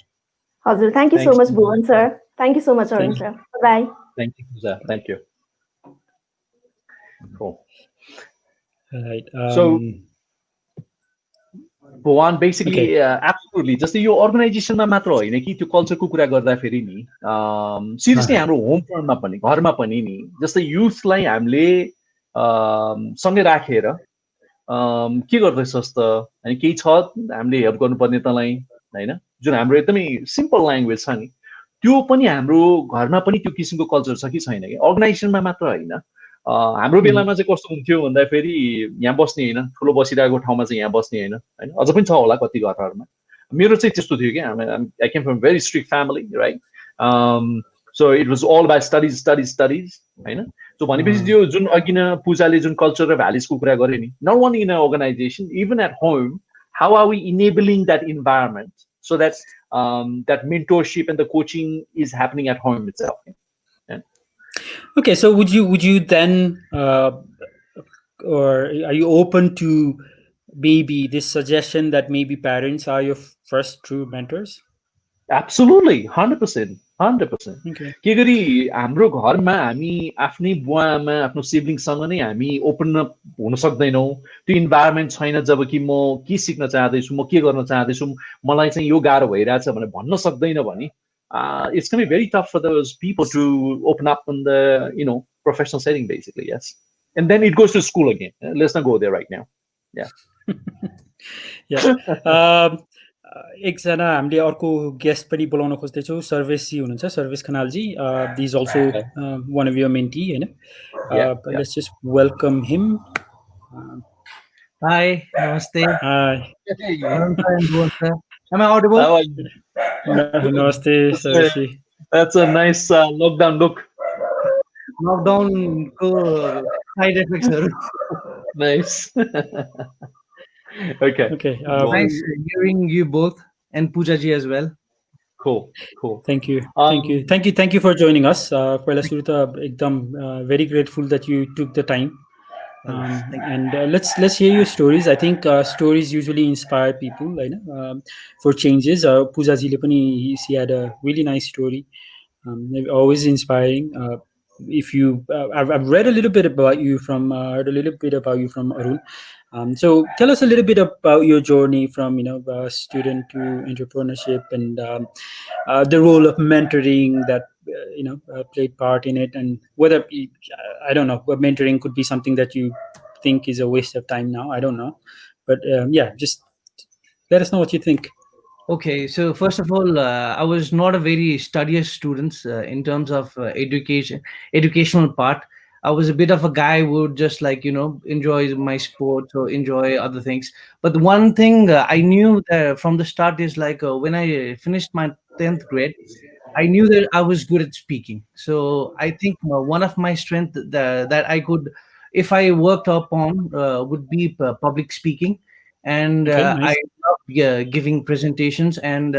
Hazur, thank you so much Bhuvan sir. Thank you so much Arun sir. Bye. Thank you Pooja. Thank you. Cool. Right. So Bhuvan basically absolutely जस्तै यो अर्गनाइजेसनमा मात्र होइन कि त्यो कल्चरको कुरा गर्दाखेरि नि seriously हाम्रो होम फ्रन्टमा पनि घरमा पनि नि जस्तै युथलाई हामीले सँगै राखेर के गर्दैछस् त अनि केही छ हामीले हेल्प गर्नुपर्ने तँलाई होइन जुन हाम्रो एकदमै सिम्पल ल्याङ्ग्वेज छ नि त्यो पनि हाम्रो घरमा पनि त्यो किसिमको कल्चर छ कि छैन कि अर्गनाइजेसनमा मात्र होइन हाम्रो बेलामा चाहिँ कस्तो हुन्थ्यो भन्दाखेरि यहाँ बस्ने होइन ठुलो बसिरहेको ठाउँमा चाहिँ यहाँ बस्ने होइन होइन अझ पनि छ होला कति घरहरूमा मेरो चाहिँ त्यस्तो थियो कि I came from very strict family right so it was all by studies होइन सो भनेपछि त्यो जुन अघि न पूजाले जुन कल्चर र भ्याल्युजको कुरा गरे नि not only in a organisation even at home how are we enabling that environment so that that mentorship and the coaching is happening at home itself. Okay, so would you then or are you open to maybe this suggestion that maybe parents are your first true mentors? Absolutely, 100%. Okay. के गरी हाम्रो घरमा हामी आफ्नै बुवा आमा आफ्नो सिब्लिङसँग नै हामी ओपन अप हुन सक्दैनौँ त्यो इन्भाइरोमेन्ट छैन जब कि म के सिक्न चाहदैछु म के गर्न चाहदैछु मलाई चाहिँ यो गाह्रो भइरहेछ भनेर भन्न सक्दैन भने it's going to be very tough for those people to open up in the professional setting basically. Yes, and then it goes to school again. Let's not go there right now. Yeah. एकजना हामीले अर्को guest पनि बोलाउन खोज्दैछौँ सर्वेश जी हुनुहुन्छ Sarvesh Khanalji is also one of your mentee होइन let's just welcome him hi नमस्ते Am I audible? नमस्ते सर्वेश जी That's a nice lockdown look. Lockdown को side effects. Nice. Okay. Nice hearing you both and Pooja ji as well. Cool. Thank you for joining us. पहिला सुरु त एकदम very grateful that you took the time. And let's hear your stories. I think stories usually inspire people, for changes. Pooja ji le pani she had a really nice story. Always inspiring. If you, I've read a little bit about you from heard a little bit about you from Arun. So tell us a little bit about your journey from student to entrepreneurship and the role of mentoring that played part in it, and whether I don't know, but mentoring could be something that you think is a waste of time now. I don't know, but just let us know what you think. Okay, so first of all, I was not a very studious student in terms of educational part. I was a bit of a guy who would just like, enjoy my sports or enjoy other things. But the one thing I knew that from the start is like when I finished my 10th grade, I knew that I was good at speaking. So I think one of my strength that I could, if I worked upon, would be public speaking, and Okay, I nice. love giving presentations. And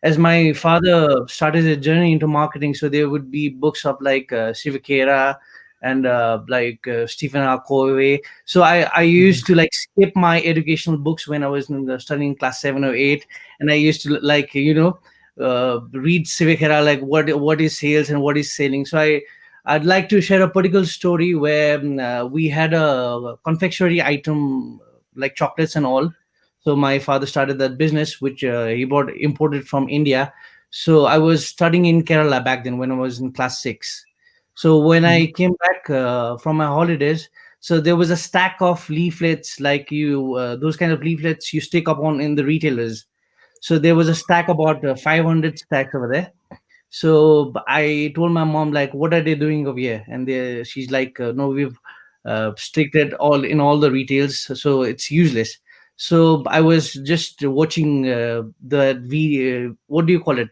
as my father started a journey into marketing, so there would be books of like Sivakera and like Stephen R. Covey. So I Mhm. used to like skip my educational books when I was studying class 7 or 8, and I used to like read Civic Hera, like what is sales and what is selling. So I'd like to share a particular story where we had a confectionery item like chocolates and all. So my father started that business, which he bought imported from India. So I was studying in Kerala back then when I was in class 6. So when I Mhm. came back from my holidays, so there was a stack of leaflets like those kind of leaflets you stick up on in the retailers. So there was a stack about 500 stacks over there. So I told my mom like, "What are they doing over here?" And she's like, "No, we've stricted all in all the retails, so it's useless." So I was just watching what do you call it?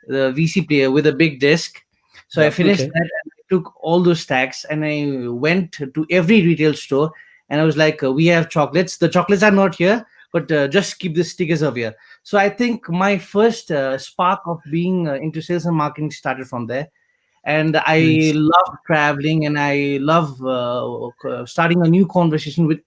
The VC player with a big disc. So I Yeah. finished Okay. that and I took all those stacks and I went to every retail store and I was like, "We have chocolates. The chocolates are not here, but just keep the stickers over here." So I think my first spark of being into sales and marketing started from there. And I Nice. love traveling and I love starting a new conversation with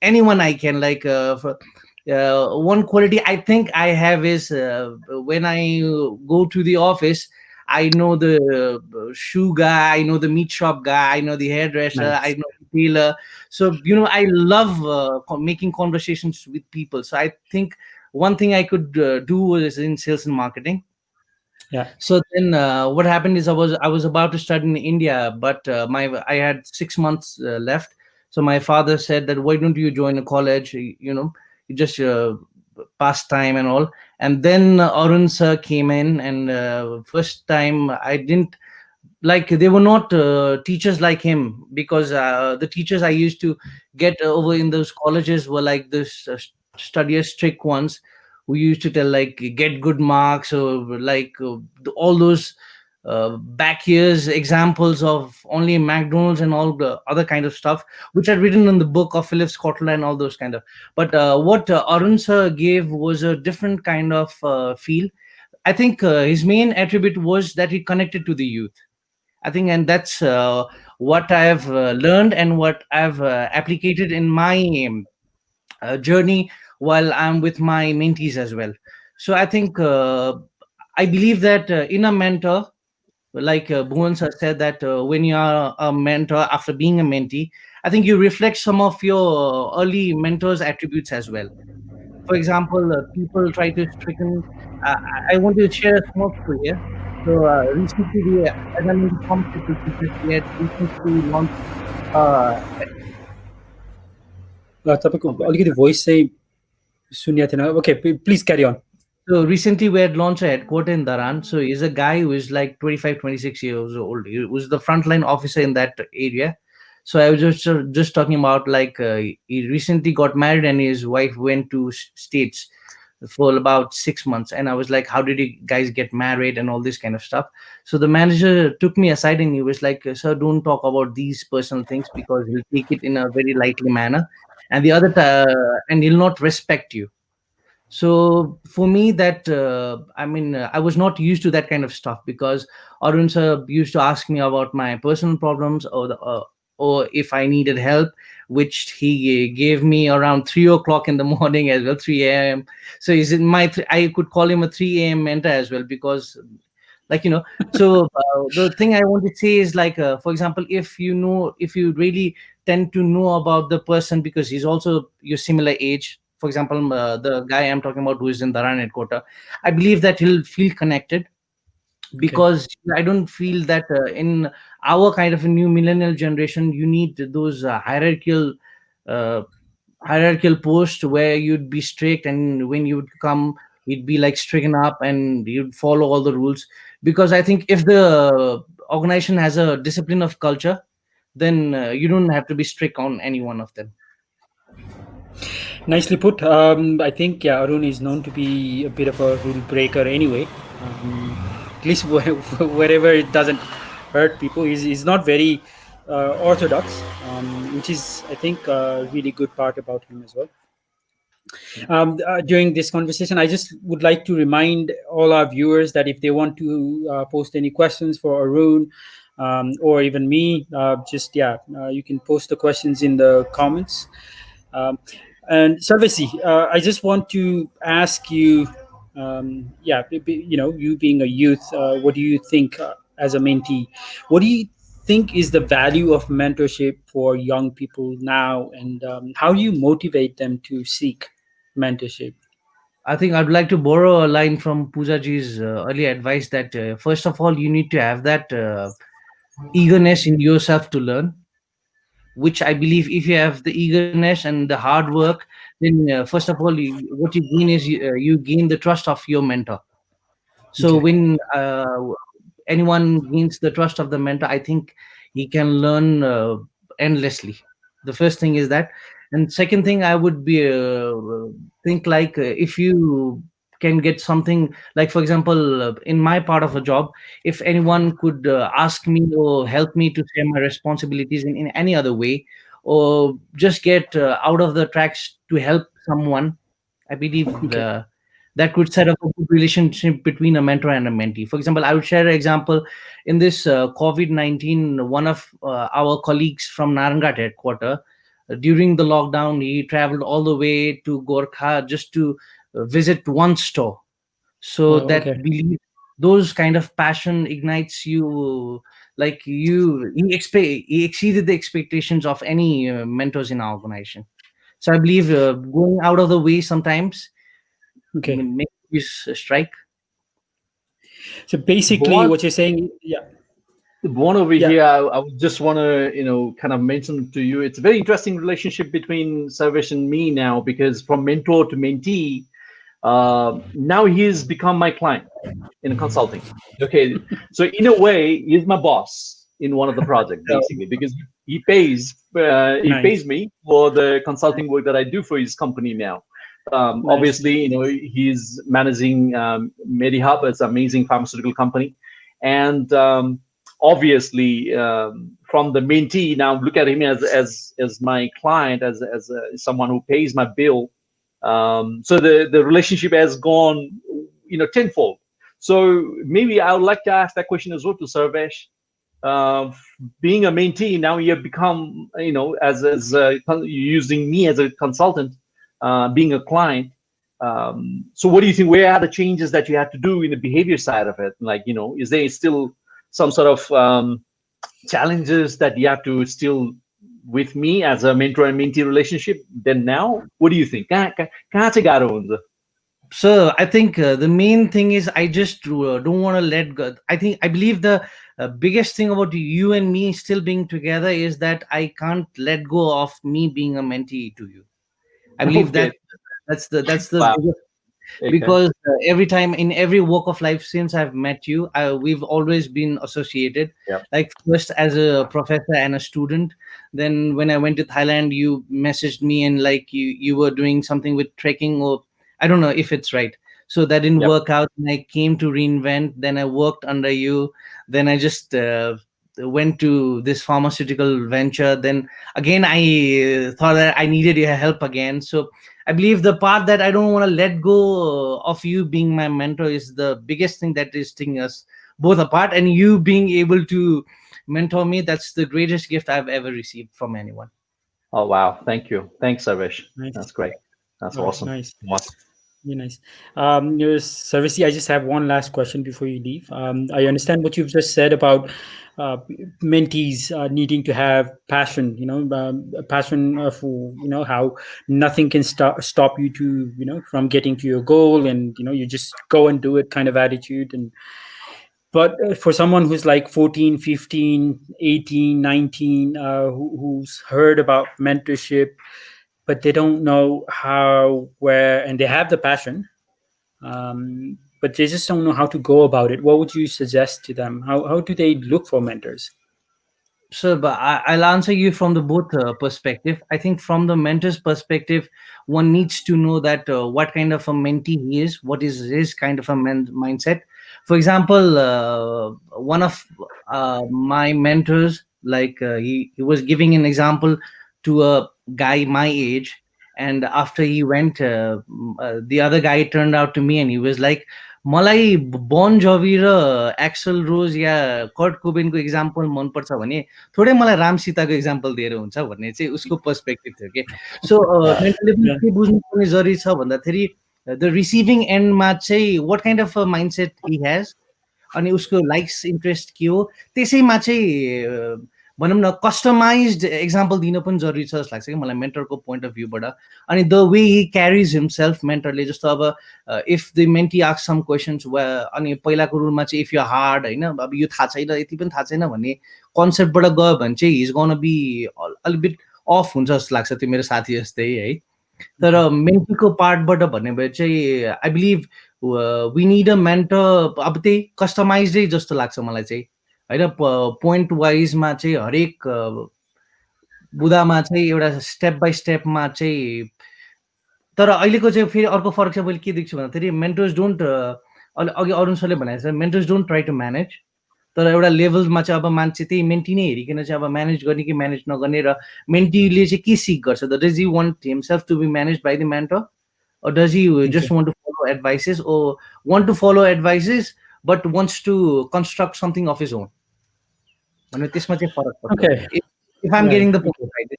anyone I can. Like one quality I think I have is when I go to the office, I know the shoe guy, I know the meat shop guy, I know the hairdresser, I Nice. know the tailor. So I love making conversations with people. So I think one thing I could do is in sales and marketing. Yeah. So then, what happened is I was about to start in India, but my I had 6 months left. So my father said that why don't you join a college? You just pass time and all. And then Arun sir came in, and first time I didn't like they were not teachers like him because the teachers I used to get over in those colleges were like this studious strict ones who used to tell like get good marks or like all those back years examples of only McDonald's and all the other kind of stuff which are written in the book of Philip Kotler and all those kind of. But what Arun sir gave was a different kind of feel. I think his main attribute was that he connected to the youth. I think, and that's what I've learned and what I've applicated in my journey while I'm with my mentees as well. So I think I believe that in a mentor, like Bhuvan sir said, that when you are a mentor after being a mentee, I think you reflect some of your early mentors' attributes as well. For example, people try to stricken. I want to share a small story here. So recently, as I'm into pharmaceutical business, we had recently launched. Uh, तपाईँको Okay. अलिकति voice चाहिँ सुन्या थिएन. Okay, please क्यारी अन. so recently, we had launched a headquarter in Dharan. So he's a guy who is like 25, 26 years old. He was the frontline officer in that area. So I was just talking about like he recently got married and his wife went to states for about 6 months, and I was like, how did you guys get married and all this kind of stuff. So the manager took me aside and he was like, sir, don't talk about these personal things because he'll take it in a very lightly manner, and and he'll not respect you. So for me, that I was not used to that kind of stuff because Arun sir used to ask me about my personal problems or if I needed help, which he gave me around 3 o'clock in the morning as well, 3 a.m. So he's in I could call him a 3 a.m. mentor as well because like so the thing I want to say is like for example, if you really tend to know about the person because he's also your similar age. For example, the guy I'm talking about who is in Dharan headquarter, I believe that he'll feel connected Okay. because I don't feel that in our kind of a new millennial generation you need those uh, hierarchical post where you'd be strict, and when you would come you'd be like stricken up and you'd follow all the rules. Because I think if the organization has a discipline of culture, then you don't have to be strict on any one of them. Nicely put. I think, yeah, Arun is known to be a bit of a rule breaker anyway. At least wherever it doesn't hurt people, he's not very orthodox, which is, I think, a really good part about him as well. During this conversation, I just would like to remind all our viewers that if they want to post any questions for Arun, or even me, just, yeah, you can post the questions in the comments. Um, and Sarvasi, I just want to ask you, yeah, you being a youth, what do you think, as a mentee? What do you think is the value of mentorship for young people now, and how do you motivate them to seek mentorship? I think I'd like to borrow a line from Poojaji's earlier advice that first of all, you need to have that eagerness in yourself to learn, which I believe if you have the eagerness and the hard work, then first of all, what you gain is you gain the trust of your mentor. So Okay. when anyone gains the trust of the mentor, I think he can learn endlessly. The first thing is that, and second thing, I would be think like if you can get something like, for example, in my part of a job, if anyone could ask me or help me to share my responsibilities in any other way, or just get out of the tracks to help someone, I believe Okay. that could set up a good relationship between a mentor and a mentee. For example, I would share an example. In this COVID-19, one of our colleagues from Narangat headquarter, during the lockdown, he traveled all the way to Gorkha just to visit one store. So Oh, that okay. belief, those kind of passion ignites you. Like he exceeded the expectations of any mentors in our organization. So I believe going out of the way sometimes Okay. make you strike. So basically, Bhuvan, what you're saying, yeah, Bhuvan over yeah, here, I would just want to, kind of mention to you, it's a very interesting relationship between Sarvesh and me now, because from mentor to mentee, now he's become my client in consulting. Okay, so in a way, he's my boss in one of the projects, oh, basically, because he pays nice, me for the consulting work that I do for his company now. nice. Obviously, he's managing MediHub, it's an amazing pharmaceutical company, and obviously, from the mentee, now look at him as my client, as someone who pays my bill. So the relationship has gone, tenfold. So maybe I would like to ask that question as well to Sarvesh. Uh, Being a mentee, now you have become, using me as a consultant, being a client. So what do you think? Where are the changes that you have to do in the behavior side of it? Like, is there still some sort of challenges that you have to still with me as a mentor and mentee relationship? Then now, what do you think? Kahan se gaaro huncha? So I think the main thing is I just don't want to let go. I believe the biggest thing about you and me still being together is that I can't let go of me being a mentee to you. I believe Okay. that that's the Wow. biggest, Okay. because every time in every walk of life since I've met you, we've always been associated. Yep. Like first as a professor and a student, then when I went to Thailand, you messaged me and like you were doing something with trekking, or I don't know if it's right. So that didn't Yep. work out, and I came to reinvent. Then I worked under you. Then I just went to this pharmaceutical venture. Then again, I thought that I needed your help again. So I believe the part that I don't want to let go of you being my mentor is the biggest thing that is sticking us both apart. And you being able to mentor me, that's the greatest gift I've ever received from anyone. Oh, wow. Thank you. Thanks, Sarvesh. Nice. That's great. That's Oh, awesome. nice. Wow. Very nice. Sarvasi, I just have one last question before you leave. I understand what you've just said about mentees needing to have passion. A passion of how nothing can stop you to from getting to your goal, and you just go and do it kind of attitude. And but for someone who's like 14, 15, 18, 19, who's heard about mentorship, but they don't know how, where, and they have the passion, but they just don't know how to go about it. What would you suggest to them? How do they look for mentors? So, but I'll answer you from the both perspective. I think from the mentor's perspective, one needs to know that what kind of a mentee he is, what is his kind of a mindset. For example, one of my mentors, like he was giving an example to a guy my age, and after he went, the other guy turned out to me, and he was like, मलाई बन जभी र axle रोज या Kurt कोबेनको example मनपर्छ भने थोरै मलाई Ram सीताको example दिएर हुन्छ भन्ने चाहिँ उसको पर्सपेक्टिभ थियो कि सो मेन्टली पनि के बुझ्नुपर्ने जरुरी छ भन्दाखेरि द रिसिभिङ एन्डमा चाहिँ what kind of mind set he has अनि उसको लाइक्स इन्ट्रेस्ट के हो त्यसैमा चाहिँ भनौँ न कस्टमाइज्ड एक्जाम्पल दिन पनि जरुरी छ जस्तो लाग्छ कि मलाई मेन्टरको पोइन्ट अफ भ्यूबाट अनि द वे हि क्यारिज हिमसेल्फ मेन्टरले जस्तो अब if the mentee ask some questions अनि पहिलाको रुलमा चाहिँ इफ यु हार्ड होइन अब यो थाहा छैन यति पनि थाहा छैन भन्ने कन्सेप्टबाट गयो भने चाहिँ हिज गोन बी अलिक बिट अफ हुन्छ जस्तो लाग्छ त्यो मेरो साथी जस्तै है तर मेन्टीको पार्टबाट भन्ने भए चाहिँ I believe we need a mentor अब त्यही कस्टमाइजै जस्तो लाग्छ मलाई चाहिँ होइन पोइन्ट वाइजमा चाहिँ हरेक बुदामा चाहिँ एउटा स्टेप बाई स्टेपमा चाहिँ तर अहिलेको चाहिँ फेरि अर्को फरक चाहिँ मैले के देख्छु भन्दाखेरि मेन्टर्स डोन्ट अघि अरुण सरले भनेको छ mentors don't try to manage तर एउटा लेभलमा चाहिँ अब मान्छे त्यही मेन्टी नै हेरिकन चाहिँ अब म्यानेज गर्ने कि म्यानेज नगर्ने र मेन्टीले चाहिँ के सिक गर्छ the does you want himself to be manage by the mentor or does he just want to follow advices or want to follow advices but wants to construct something of his own Okay. If I'm getting the point right.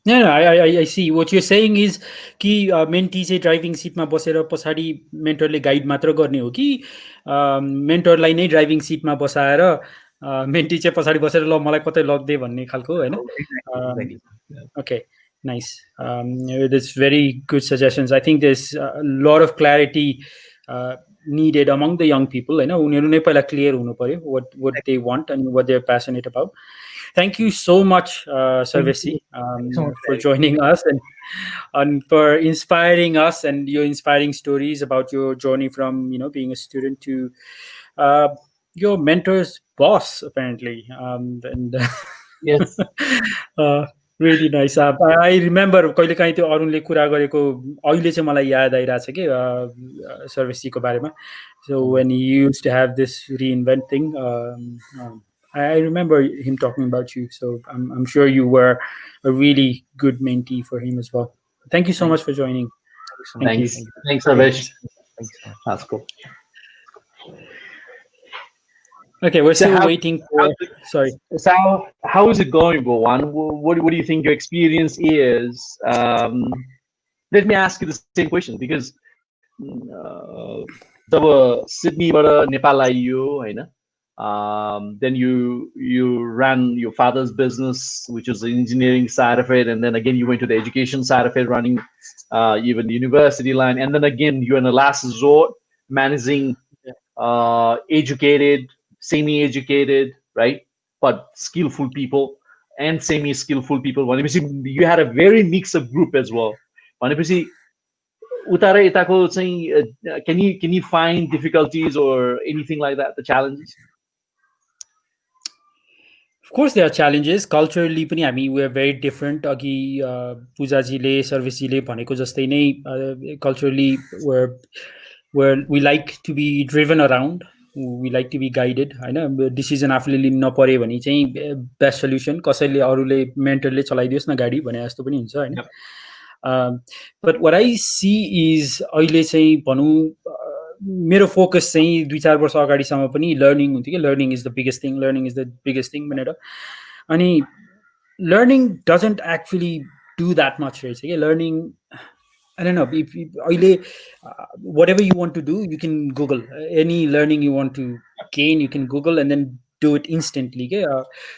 No, I see. What you're saying is कि mentee चाहिँ driving सिटमा बसेर पछाडि मेन्टरले guide मात्र गर्ने हो कि मेन्टरलाई नै ड्राइभिङ सिटमा बसाएर मेन्टी चाहिँ पछाडि बसेर ल मलाई कतै लगिदिए भन्ने खालको होइन Okay, nice. That's very good suggestions. I think there's a lot of clarity needed among the young people. होइन उनीहरू नै पहिला क्लियर हुनु पर्यो what they want and what they're passionate about. Thank you so much, Sarvesi, for joining us and for inspiring us and your inspiring stories about your journey from being a student to your mentor's boss apparently. And Yes. really nice. I remember कहिले काहीँ त्यो अरुणले कुरा गरेको अहिले चाहिँ मलाई याद आइरहेछ कि सर्भिसको बारेमा. So when he used to have this reinvent thing, I remember him talking about you. So I'm sure you were a really good mentee for him as well. Thank you so much for joining. Thanks. Thanks, Sarvesh. That's cool. Okay, we're still waiting for. Sorry. So how is it going, Bhuvan? What do you think your experience is? Let me ask you the same question because जब सिडनीबाट नेपाल आइयो होइन then you ran your father's business, which was the engineering side of it, and then again you went to the education side of it, running even the university line, and then again you're in a last resort managing educated, semi-educated, right, but skillful people and semi-skillful people. You had a very mix of group as well. Can you find difficulties or anything like that, the challenges? Of course there are challenges. Culturally पनि हामी we are very different. अघि पूजाजीले सर्भिसजीले भनेको जस्तै नै culturally where we like to be driven around, we like to be guided होइन. Decision आफूले लिन नपरे भने चाहिँ बेस्ट सल्युसन कसैले अरूले मेन्टरले चलाइदियोस् न गाडी भने जस्तो पनि हुन्छ होइन. But what I see is अहिले चाहिँ भनौँ मेरो फोकस चाहिँ 2-4 वर्ष अगाडिसम्म पनि लर्निङ हुन्थ्यो कि learning is the biggest thing भनेर. अनि learning doesn't actually do that much रहेछ कि लर्निङ I don't know, अहिले whatever you want to do, you can Google. Any learning you want to gain, you can Google and then do it instantly.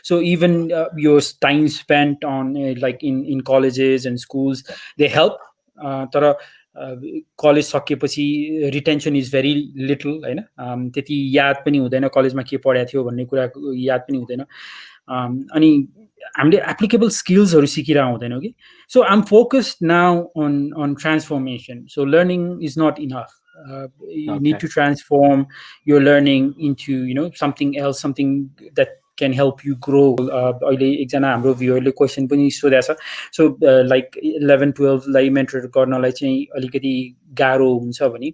So even your time spent on like in colleges and schools, they help. तर college सकेपछि retention is very little होइन. त्यति याद पनि हुँदैन कलेजमा के पढाएको थियो भन्ने कुरा याद पनि हुँदैन. अनि हामीले एप्लिकेबल स्किल्सहरू सिकिरह हुँदैनौँ कि. So I am focused now on transformation. So learning is not enough. You need to transform your learning into something else, something that can help you grow. अहिले एकजना हाम्रो भ्युअरले क्वेसन पनि सोधेको छ. सो लाइक 11-12 लाई mentor गर्नलाई चाहिँ अलिकति गाह्रो हुन्छ भने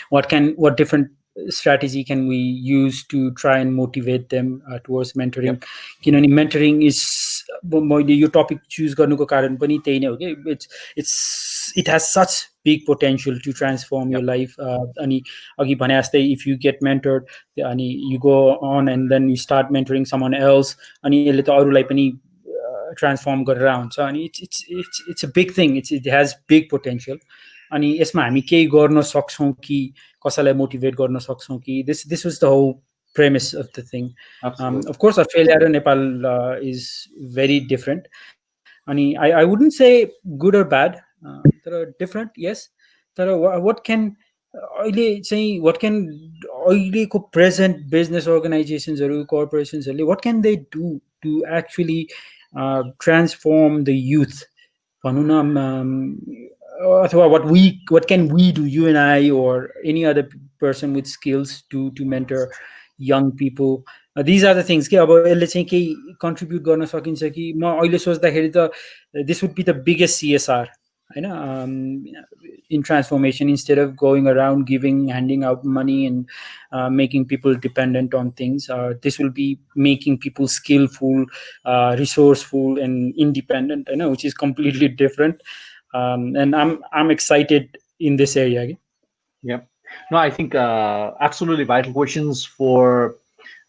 what different strategy can we use to try and motivate them towards mentoring? किनभने mentoring is मैले यो टपिक चुज गर्नुको कारण पनि त्यही नै हो कि it has such big potential to transform your life. अनि अघि भने जस्तै if you get mentored अनि you go on and then you start mentoring someone else अनि यसले त अरूलाई पनि transform गरेर आउँछ अनि it's a big thing. It has big potential. अनि यसमा हामी केही गर्न सक्छौँ कि कसैलाई मोटिभेट गर्न सक्छौँ कि this was the whole premise of the thing. Of course Australia and Nepal is very different. अनि I wouldn't say good or bad. They're different, yes. What can अहिले चाहिँ what can अहिलेको present business organizations or corporations what can they do to actually transform the youth? भनौँ न अथवा what can we do, you and I or any other person with skills to mentor young people? These are the things कि अब यसले चाहिँ केही contribute गर्न सकिन्छ कि म अहिले सोच्दाखेरि त this would be the biggest CSR Hahn in transformation. Instead of going around handing out money and making people dependent on things, this will be making people skillful, resourceful and independent, which is completely different. And I'm excited in this area. Yeah, no, I think absolutely vital questions for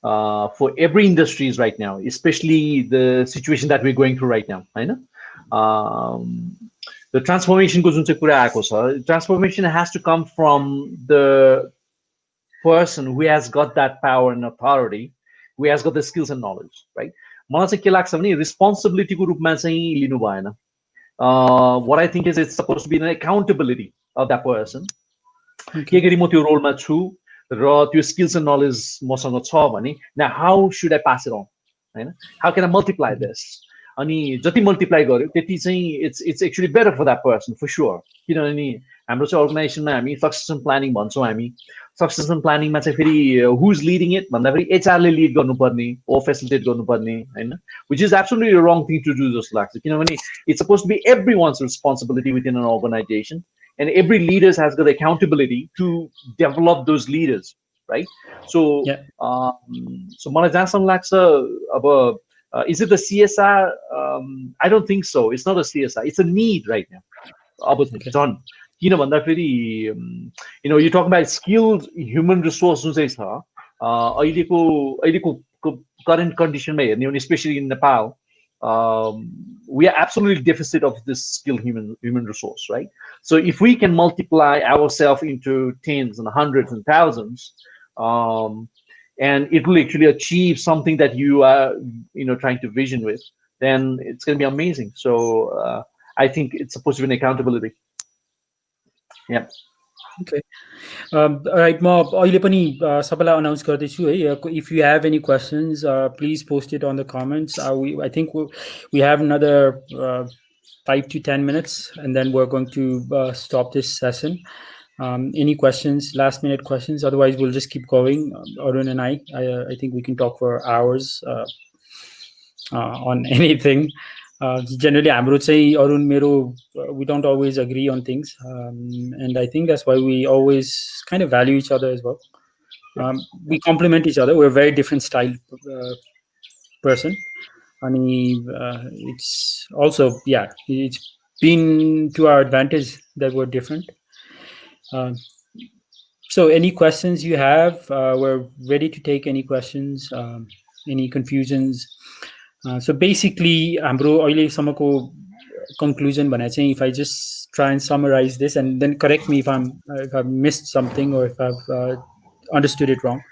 every industries right now, especially the situation that we're going through right now. I know the transformation goes into transformation has to come from the person who has got that power and authority, who has got the skills and knowledge, right? मलाई चाहिँ के लाग्छ भने responsibility को रूपमा चाहिँ लिनु भएन. What I think is it's supposed to be an accountability of that person. के गरी म त्यो रोलमा छु र त्यो skills and knowledge मसँग छ भने now how should I pass it on? Hahn? How can I multiply this? अनि जति मल्टिप्लाई गर्यो त्यति चाहिँ it's actually better for that person for sure. किनभने हाम्रो चाहिँ अर्गनाइजेसनमा हामी सक्सेसन प्लानिङ भन्छौँ. हामी सक्सेसन प्लानिङमा चाहिँ फेरि who is leading it भन्दा फेरि HR ले लिड गर्नुपर्ने ओ फेसिलिटेट गर्नुपर्ने हैन, which is absolutely a wrong thing to do जस्तो लाग्छ. किनभने it's supposed to be everyone's responsibility within an organization and every leader has got accountability to develop those leaders, right? So so मलाई जहाँसम्म लाग्छ अब is it the CSR? I don't think so. It's not a CSR. It's a need right now. Done. You know, you talk about skilled human resources. Current condition, especially in Nepal, we are absolutely deficit of this skilled human resource, right? So if we can multiply ourselves into tens and hundreds and thousands, and it will actually achieve something that you are, trying to vision with, then it's going to be amazing. So I think it's supposed to be an accountability. Yeah. Okay. Right, म अहिले पनि सबैलाई announce गर्दैछु है. If you have any questions, please post it on the comments. I think we have another 5 to 10 minutes, and then we're going to stop this session. Any questions, last minute questions? Otherwise, we'll just keep going. Arun and I think we can talk for hours on anything. Generally, हाम्रो चाहिँ Arun मेरो we don't always agree on things, and I think that's why we always kind of value each other as well. We complement each other. We're a very different style person. It's also it's been to our advantage that we're different. So any questions you have, we're ready to take any questions, any confusions. So basically, हाम्रो अहिलेसम्मको conclusion भने चाहिँ, if I just try and summarize this and then correct me if I've missed something or if I've understood it wrong.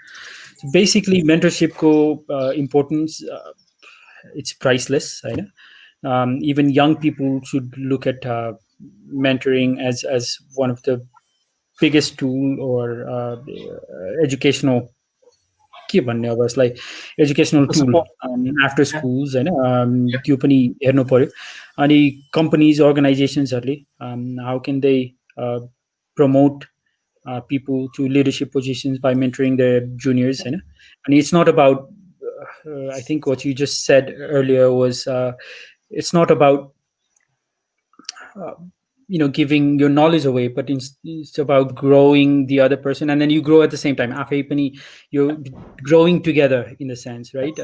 So basically, mentorship ko importance, it's priceless. Right? Even young people should look at mentoring as one of the biggest tool or educational like educational tool after schools त्यो पनि हेर्नु पर्यो. अनि companies, organizations how can they promote people to leadership positions by mentoring their juniors, and it's not about I think what you just said earlier was it's not about uh, giving your knowledge away, but it's about growing the other person, and then you grow at the same time. Afei pani, you're growing together in a sense, right?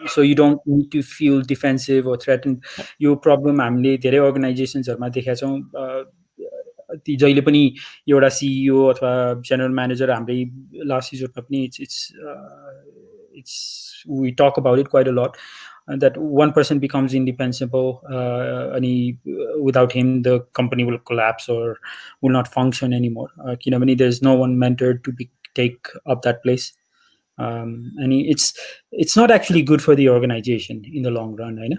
So you don't need to feel defensive or threatened. Your problem हामीले धेरै अर्गनाइजेसन्सहरूमा देखेका छौँ, ती जहिले पनि एउटा CEO अथवा general manager हाम्रै लास्ट सिजनमा पनि it's we talk about it quite a lot, that one person becomes indispensable, and without him the company will collapse or will not function anymore. There's no one mentor to take up that place, and it's not actually good for the organization in the long run, right?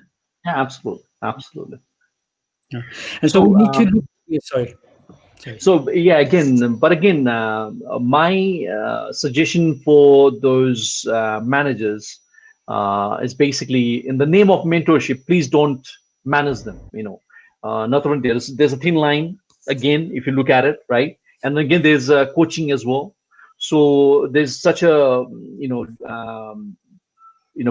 Yeah, absolutely. Yeah. And so we need to look. Sorry. So yeah, again, my suggestion for those managers is basically, in the name of mentorship, please don't manage them. Not only there's a thin line, again, if you look at it, right? And again, there's coaching as well. So there's such a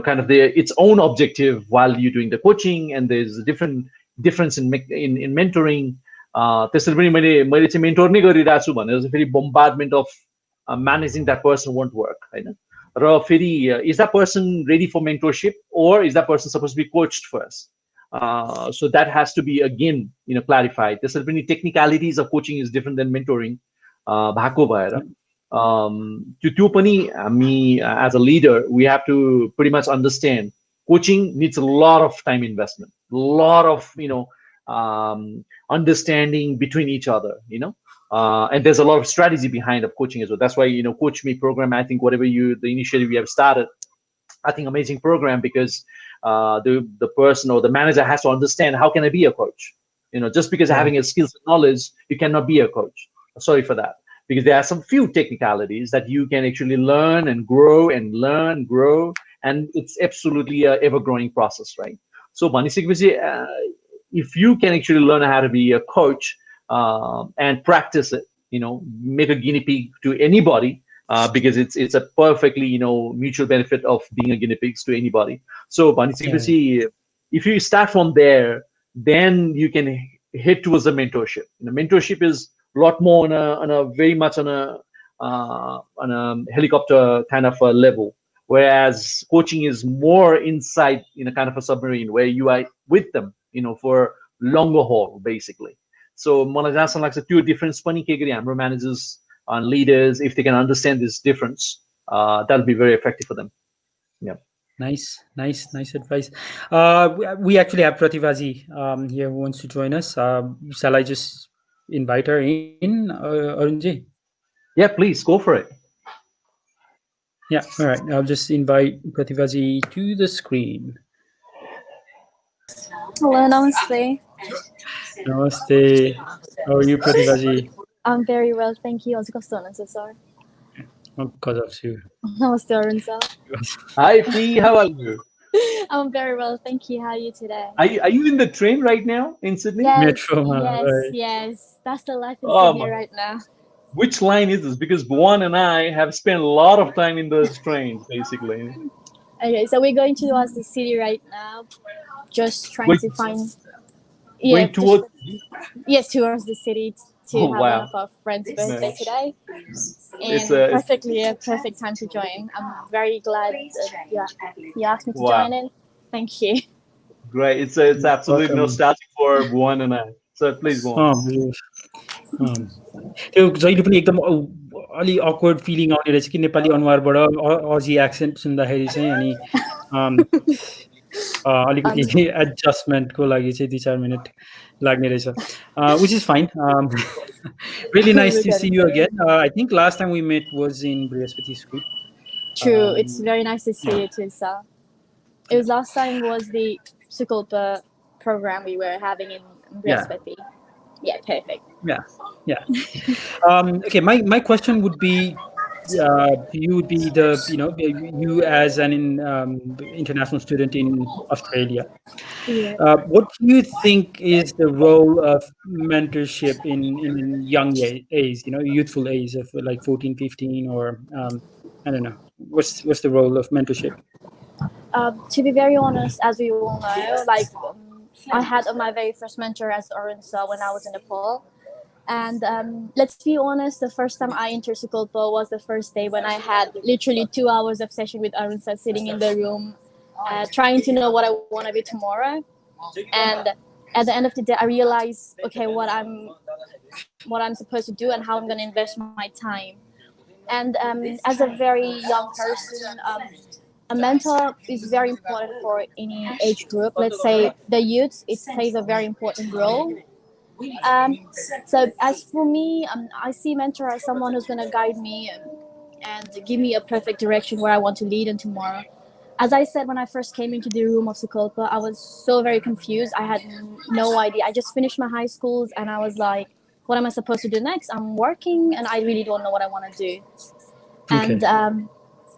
kind of its own objective while you're doing the coaching, and there's a difference in mentoring. त्यसरी पनि मैले चाहिँ mentor नै गरिरहेको छु भनेर चाहिँ फेरि bombardment of managing that person won't work, हैन? र फेरि is that person ready for mentorship, or is that person supposed to be coached first? So that has to be again clarified. त्यसरी पनि technicalities of coaching is different than mentoring भएको भएर त्यो पनि हामी as a leader we have to pretty much understand coaching needs a lot of time investment, a lot of understanding between each other, and there's a lot of strategy behind of coaching as well. That's why Coach Me program, I think whatever the initiative you have started, I think amazing program, because the person or the manager has to understand, how can I be a coach? Just because having a skills and knowledge, you cannot be a coach. Sorry for that, because there are some few technicalities that you can actually learn and grow, and it's absolutely a ever-growing process, right? So if you can actually learn how to be a coach and practice it, make a guinea pig to anybody, because it's a perfectly mutual benefit of being a guinea pig to anybody. So if you start from there, then you can head towards the mentorship. Mentorship is a lot more on a very much on a helicopter kind of a level, whereas coaching is more inside kind of a submarine where you are with them for longer haul, basically. So मलाई जहाँसम्म लाग्छ त्यो difference पनि के गरी हाम्रो managers and leaders, if they can understand this difference, that'll be very effective for them. Yeah. Nice advice. We actually have Pratibhaji here who wants to join us. Shall I just invite her in, Arunji? Yeah, please go for it. Yeah, all right. I'll just invite Pratibhaji to the screen. Hello, namaste. Namaste. How are you, Pratibhaji? I'm very well, thank you. Sir. Because of you. Namaste, Arun sir. Hi, Fee. How are you? I'm very well, thank you. How are you today? Are you in the train right now in Sydney? Yes, Metro, right. yes. That's the life in Sydney right now. Which line is this? Because Bhuwan and I have spent a lot of time in those trains, basically. Okay, so we're going towards the city right now. Just trying to find. Yeah, towards towards the city to have one of our friends' birthday today. And perfect time to join. I'm very glad you asked me to join in. Thank you. Great. It's absolutely nostalgic for Bhuwan and I. So please go on. त्यो जहिले पनि एकदम अलि awkward feeling आउने रहेछ कि नेपाली अनुहारबाट अजी accent सुन्दाखेरि चाहिँ, अनि अलिकति एडजस्टमेन्टको लागि चाहिँ 2-4 मिनट लाग्ने रहेछ, which is fine. Really nice to see you again. I think last time we met was in Brihaspati School. True, it's very nice to see you too, sir. It was last time was the Sukulpa program we were having in Brihaspati. Yeah, perfect. Yeah. Okay, my question would be, you would be you as an international student in Australia. Yeah. What do you think is the role of mentorship in young age, youthful age of like 14, 15, or I don't know. What's the role of mentorship? To be very honest, as we all know, like I had my very first mentor as Arun saw when I was in Nepal. And let's be honest, the first time I entered Sukolpo was the first day when I had literally 2 hours of session with Arun sir sitting in the room, trying to know what I want to be tomorrow. And at the end of the day, I realized, okay, what I'm supposed to do and how I'm going to invest my time. And as a very young person, a mentor is very important for any age group. Let's say the youth, it plays a very important role. So as for me, I see mentor as someone who's going to guide me and give me a perfect direction where I want to lead in tomorrow. As I said, when I first came into the room of Sukolpa, I was so very confused. I had no idea. I just finished my high schools and I was like, what am I supposed to do next? I'm working and I really don't know what I want to do. Okay.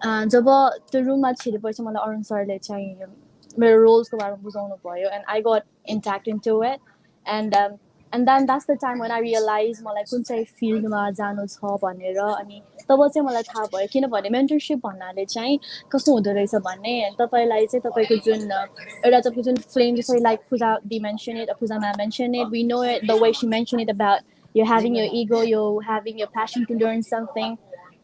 And जब त्यो रुममा छिरेपछि मलाई अरुण सरले चाहिँ मेरो रोल्सको बारेमा बुझाउनु भयो and I got intact into it and then that's the time when I realized मलाई कुन चाहिँ फिल्डमा जानु छ भनेर अनि तब चाहिँ मलाई थाहा भयो किनभने मेन्टरशिप भन्नाले चाहिँ कस्तो हुँदो रहेछ भन्ने तपाईलाई चाहिँ तपाईको जुन एउटा तपाईको जुन फ्लेम जसरी like Puja mentioned it, Puja ma'am mentioned it, we know it the way she mentioned it about you're having your ego, you're having your passion to learn something.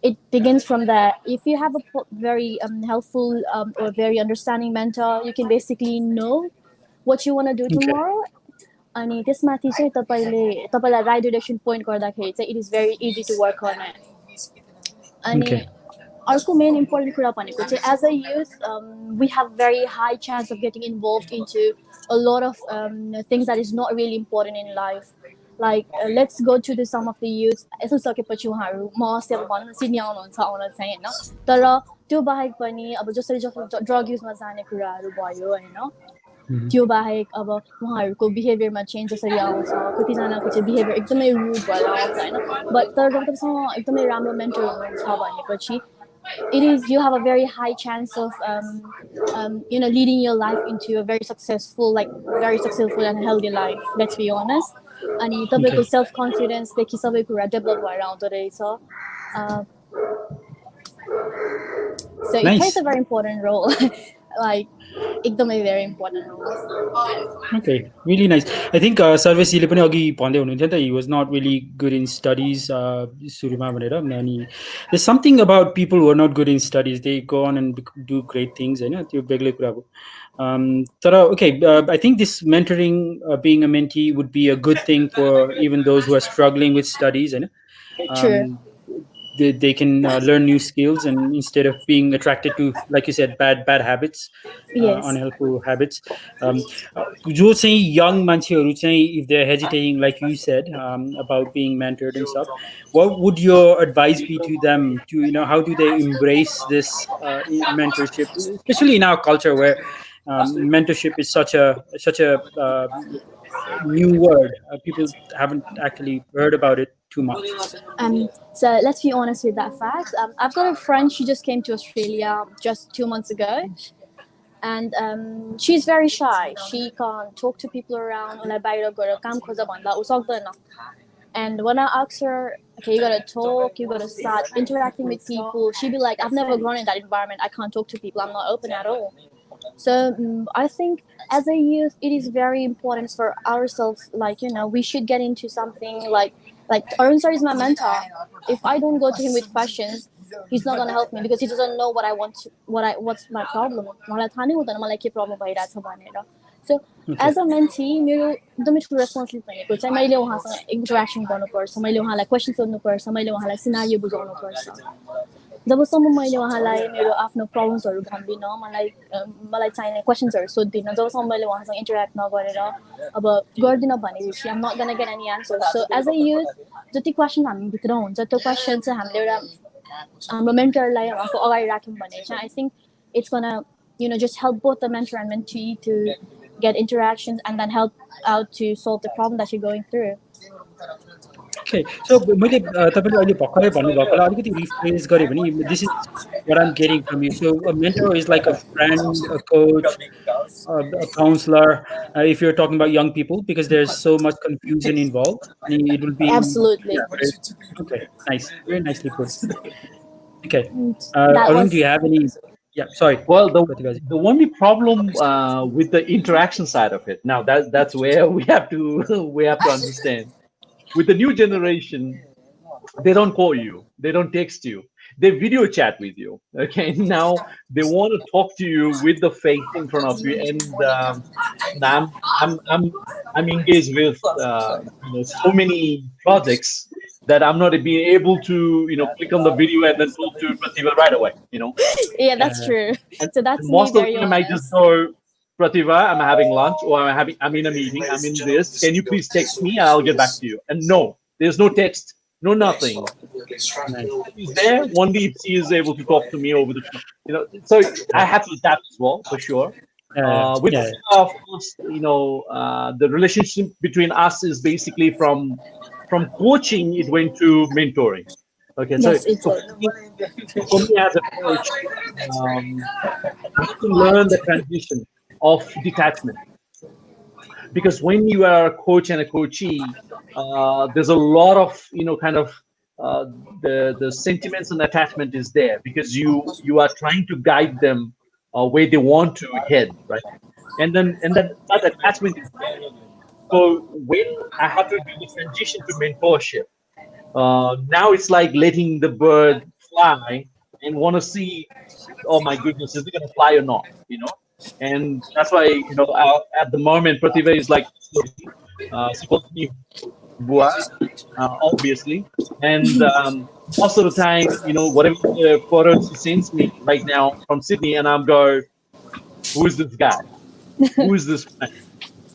It begins from that. If you have a very helpful or very understanding mentor, you can basically know what you want to do tomorrow. अनि त्यसमाथि चाहिँ तपाईलाई right direction point गर्दाखेरि चाहिँ it is very easy to work on it. अनि अर्को main important कुरा भनेको चाहिँ as a youth, we have very high chance of getting involved into a lot of things that is not really important in life. Like let's go to the some of the youth यसो सकेपछि उहाँहरु म अस्ति अब भन्न Sydney आउनुहुन्छ आउन चाहिँ हैन तर त्यो बाहेक पनि अब जसरी ड्रग युजमा जाने कुराहरु भयो हैन त्यो बाहेक अब उहाँहरुको बिहेभियरमा चेन्ज जसरी आउँछ कति जनाको चाहिँ बिहेभियर एकदमै रुड भएर आउँछ हैन बट तर जब तपाईसँग एकदमै राम्रो मेन्टर हुनुहुन्छ भनेपछि it is you have a very high chance of leading your life into a very successful and healthy life. Let's be honest. अनि तपाईको सेल्फ कन्फिडेन्स देखि सबै कुरा डेभलप भएर आउँदो रहेछ. So it plays a very important role. Like एकदमै very important role. Okay, really nice. I think Sarvesile पनि अघि भन्दै हुनुहुन्थ्यो नि त, he was not really good in studies सुरुमा भनेर अनि there's something about people who are not good in studies, they go on and do great things हैन त्यो बेग्लै कुरा हो. तर okay, I think this mentoring, being a mentee would be a good thing for even those who are struggling with studies Hahn. True. They can learn new skills and instead of being attracted to, like you said, bad habits, unhelpful habits. जो चाहिँ young मान्छेहरु चाहिँ if they're hesitating, like you said, about being mentored and stuff, what would your advice be to them to how do they embrace this mentorship, especially in our culture where mentorship is such a new word. People haven't actually heard about it too much. So let's be honest with that fact. I've got a friend, she just came to Australia just 2 months ago. And she's very shy. She can't talk to people around. And when I asked her, okay, you gotta talk, you gotta start interacting with people, she'd be like, I've never grown in that environment. I can't talk to people. I'm not open at all. So I think as a youth, it is very important for ourselves. Like, we should get into something like Arun sir is my mentor. If I don't go to him with questions, he's not gonna help me because he doesn't know what I want. What's my problem? So as a mentee, मेरो एकदमै ठुलो responsibility भनेको चाहिँ मैले उहाँसँग interaction गर्नुपर्छ, मैले उहाँलाई क्वेसन सोध्नुपर्छ, मैले उहाँलाई सिनारियो बुझाउनुपर्छ. जबसम्म मैले उहाँलाई मेरो आफ्नो प्रब्लम्सहरु भन्दिन, मलाई चाहिने क्वेशन्सहरु सोध्दिन, जबसम्म मैले उहाँसँग इन्टरेक्ट नगरेर अब गर्दिन भनेपछि I'm not gonna get any answers. So as a youth, जति क्वेशन हामी भित्र हुन्छ त्यो क्वेशन चाहिँ हामीले एउटा हाम्रो मेन्टरलाई उहाँको अगाडि राख्यौं भने चाहिँ I think it's gonna just help both the mentor and mentee to get interactions and then help out to solve the problem that you're going through. Okay, so मैले तपाईले अहिले भर्खरै भन्नुभएकोलाई अलिकति रिफ्रेज गरे भने this is what I'm getting from you. So a mentor is like a friend, a coach, a counselor, if you're talking about young people, because there's so much confusion involved. It will be absolutely okay. Nice, very nicely put. Okay, Arun, do you have any Yeah, sorry. Well, Pratibhaji. the only problem with the interaction side of it, now that's where we have to we have to understand. With the new generation, they don't call you, they don't text you, they video chat with you. Okay, now they want to talk to you with the face in front of you, and I'm I'm I'm engaged with so many projects that I'm not being able to click on the video and then talk to Pratibha right away. Yeah, that's Uh, true. And, So that's and me, most of very the time I just honest. go, Pratibha, I'm having lunch, or I'm in a meeting, I'm in this. Can you please text me and I'll get back to you? And no, there's no text, no nothing. nice. She's there only if she is able to talk to me over the phone. So I have to adapt as well, for sure. With Yeah. Pratibha, of course, the relationship between us is basically from coaching, it went to mentoring. Okay, so Yes, it so did. for me, for me as a coach, um, I had to learn the transition of detachment, because when you are a coach and a coachee, there's a lot of kind of uh, the sentiments and attachment is there, because you are trying to guide them where they want to head, right? And then that attachment is there. So when I had to do the transition to mentorship, now it's like letting the bird fly and want to see, oh my goodness, is it going to fly or not? And that's why at the moment Pratibha is like she calls me Bua, obviously, and most of the time, whatever the photo she sends me right now from Sydney, and I'm go, who is this guy? Who is this friend?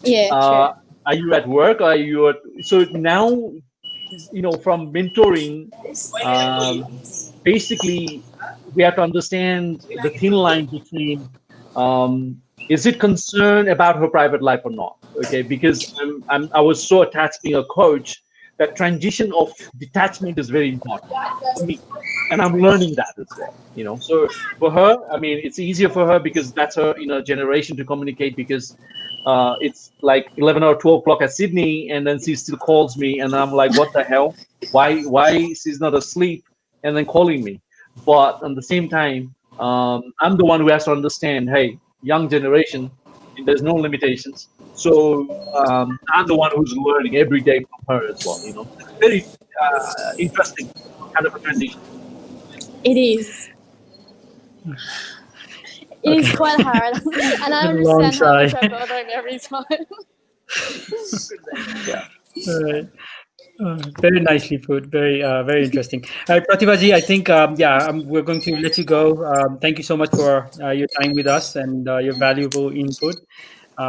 Yeah, Uh, true. are you at work? Are you at? So now, from mentoring, basically we have to understand the thin line between, is it concern about her private life or not? Okay, because I was so attached being a coach that transition of detachment is very important for me, and I'm learning that as well. So for her, I mean, it's easier for her because that's her generation to communicate, because it's like 11 or 12 o'clock at Sydney, and then she still calls me, and I'm like, what the hell? Why she's not asleep and then calling me? But at the same time, I'm the one who has to understand, hey, young generation, there's no limitations. So I'm the one who's learning every day from her as well. It's very interesting kind of a transition. It is. It is Okay. quite hard, and I Long understand how sigh. much I bother him every time. Yeah. All right. Very nicely put. Very interesting. Pratibhaji, I think we're going to let you go. Thank you so much for your time with us and your valuable input.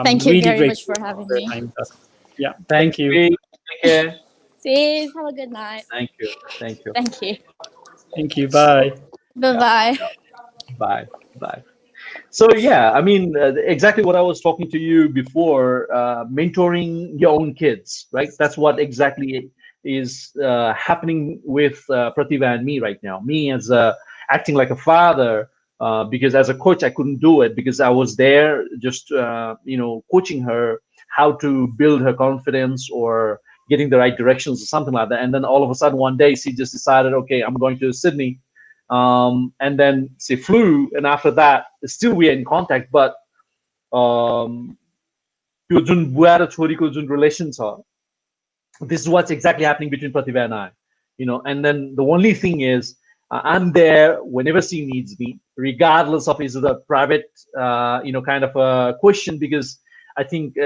Thank you Really very much grateful for having for your me. time with us. Yeah. Thank Thank you. you. Take care. See you. Have a good night. Thank you. Thank you. Thank you. Thank you. Bye. Bye Yeah. bye. Bye. Bye. So yeah, I mean, exactly what I was talking to you before, mentoring your own kids, right? That's what exactly is happening with Pratibha and me right now. Me as acting like a father, because as a coach I couldn't do it, because I was there just coaching her how to build her confidence or getting the right directions or something like that. And then all of a sudden one day she just decided, okay, I'm going to Sydney, and then she flew, and after that still we are in contact, but um, त्यो जुन बुवा र छोरीको जुन relation छ, this is what's exactly happening between Pratibha and I. And then the only thing is, I'm there whenever she needs me, regardless of is it a private kind of a question, because I think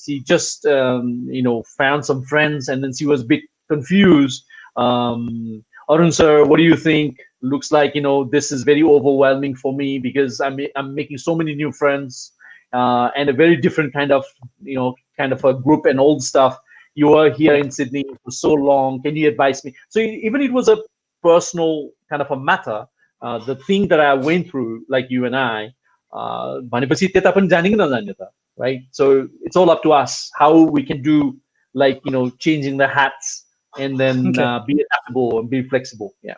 she just found some friends, and then she was a bit confused. Arun sir, what do you think? Looks like this is very overwhelming for me, because I'm making so many new friends, and a very different kind of a group and old stuff. You are here in Sydney for so long. Can you advise me? So even it was a personal kind of a matter, the thing that I went through, like you and I, भनेपछि त्यता पनि जाने कि नजाने त, right? So it's all up to us how we can do, like changing the hats, and then Okay. be adaptable and be flexible. Yeah.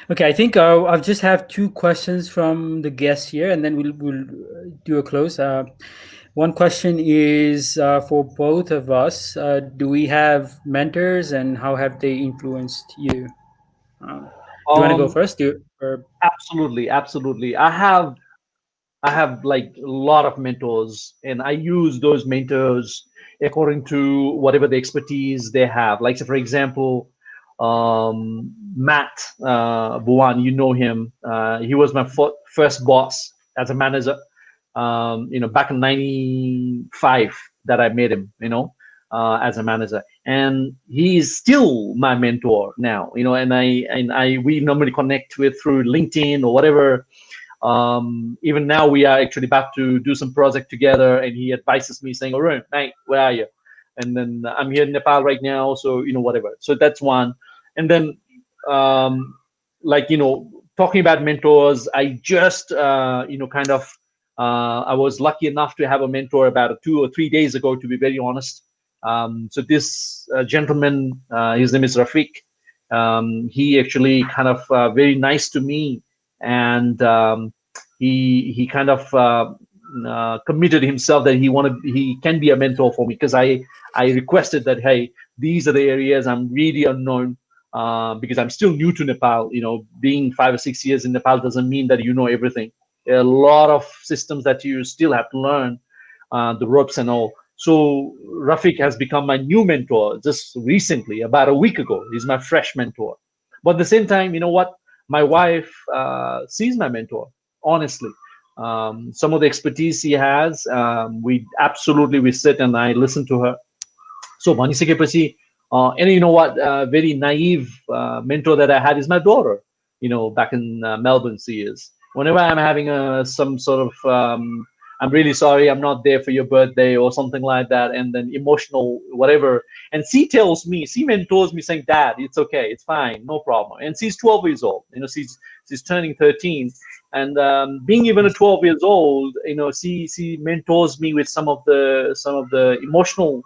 Okay. I think I'll just have two questions from the guests here, and then we'll do a close. One question is for both of us. Do we have mentors, and how have they influenced you? Do you want to go Um, first? Or Absolutely. I have like a lot of mentors, and I use those mentors according to whatever the expertise they have. Like, say, for example, Matt Buwan, you know him. He was my first boss as a manager. Back in '95 that I met him. As a manager, and he is still my mentor now. And we normally connect with through LinkedIn or whatever. Even now, we are actually about to do some project together, and he advises me saying, "Arun, mate, where are you?" And then I'm here in Nepal right now, so whatever. So that's one. And then, um, like talking about mentors, I just kind of I was lucky enough to have a mentor about 2 or 3 days ago, to be very honest. So this gentleman, his name is Rafiq. He actually kind of very nice to me, and he kind of committed himself that he can be a mentor for me, because I requested that, hey, these are the areas I'm really unknown, because I'm still new to Nepal. Being 5 or 6 years in Nepal doesn't mean that you know everything. There are a lot of systems that you still have to learn, the ropes and all. So Rafiq has become my new mentor just recently, about a week ago. He's my fresh mentor. But at the same time, you know what? My wife sees my mentor, honestly. Some of the expertise he has, we sit and I listen to her. So भनिसकेपछि and you know what, very naive mentor that I had is my daughter. Back in Melbourne, she is. Whenever I'm having some sort of I'm really sorry, I'm not there for your birthday or something like that, and then emotional whatever, and she mentors me saying, Dad, it's okay, it's fine, no problem. And she's 12 years old. She's turning 13, and being even a 12 years old, she mentors me with some of the emotional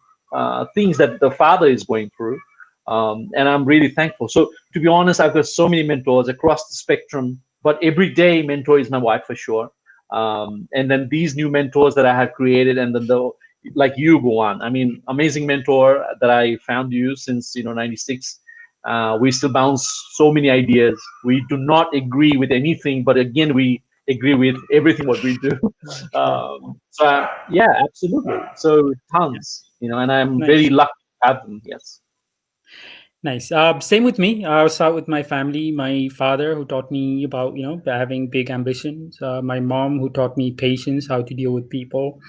things that the father is going through, and I'm really thankful. So to be honest, I've got so many mentors across the spectrum, but every day mentor is my wife for sure. And then these new mentors that I have created, and then like you, Bhuwan, I mean, amazing mentor that I found you since '96. We still bounce so many ideas. We do not agree with anything, but again, we agree with everything what we do. Yeah, absolutely. So tons, and I'm very nice. lucky to have them. Yes. Nice. Same with me. I was out with my family. My father, who taught me about having big ambitions. My mom, who taught me patience, how to deal with people.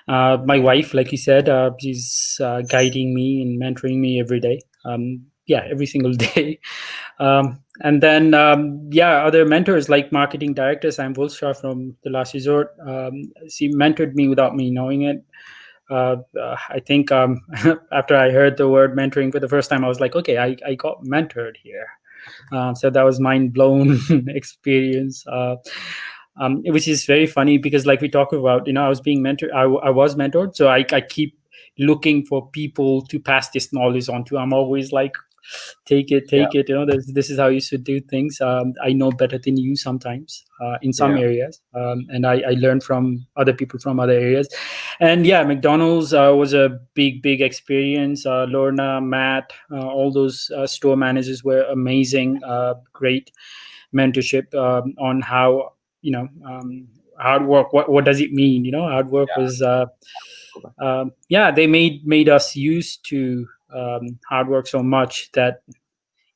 My wife, like you said, she's guiding me and mentoring me every day. Every single day. And then other mentors like marketing director Sam Wolstra from The Last Resort. She mentored me without me knowing it. I think after I heard the word mentoring for the first time, I was like, okay, I got mentored here. So that was mind blown experience, which is very funny because, like we talked about, I was being mentored. I was mentored, so I keep looking for people to pass this knowledge on to. I'm always like, take it. This is how you should do things. I know better than you sometimes in some areas, and I learn from other people from other areas. And McDonald's was a big experience. Lorna, Matt, all those store managers were amazing. Great mentorship on how hard work, what does it mean. Hard work was they made us used to hard work so much that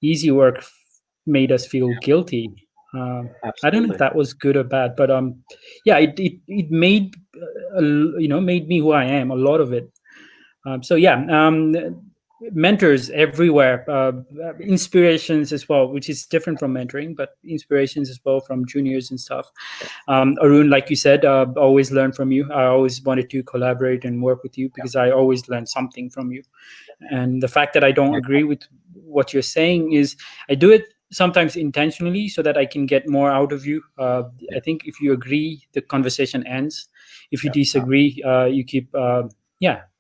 easy work made us feel guilty. I don't know if that was good or bad, but it made made me who I am. A lot of it. Mentors everywhere, inspirations as well, which is different from mentoring, but inspirations as well from juniors and stuff. Arun, like you said, always learn from you. I always wanted to collaborate and work with you because I always learn something from you. And the fact that I don't agree with what you're saying is I do it sometimes intentionally so that I can get more out of you. I think if you agree, the conversation ends. If you disagree, you keep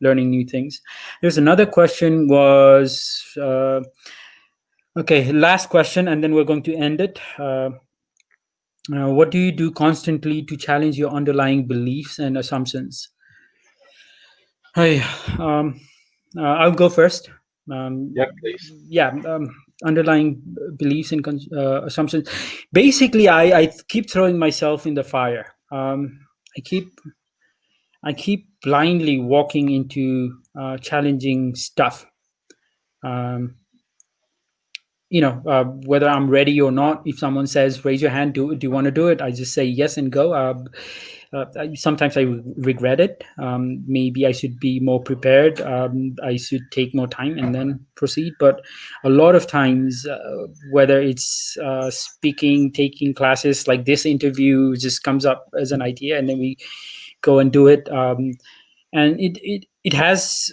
learning new things. There's another question was okay, last question, and then we're going to end it. What do you do constantly to challenge your underlying beliefs and assumptions? Hey, I'll go first. Please. Underlying beliefs and assumptions. Basically, I keep throwing myself in the fire. I keep blindly walking into challenging stuff. Whether I'm ready or not. If someone says, raise your hand, do you want to do it? I just say yes and go. Sometimes I regret it. Maybe I should be more prepared. I should take more time and then proceed. But a lot of times, whether it's speaking, taking classes, like this interview just comes up as an idea, and then we go and do it. And it has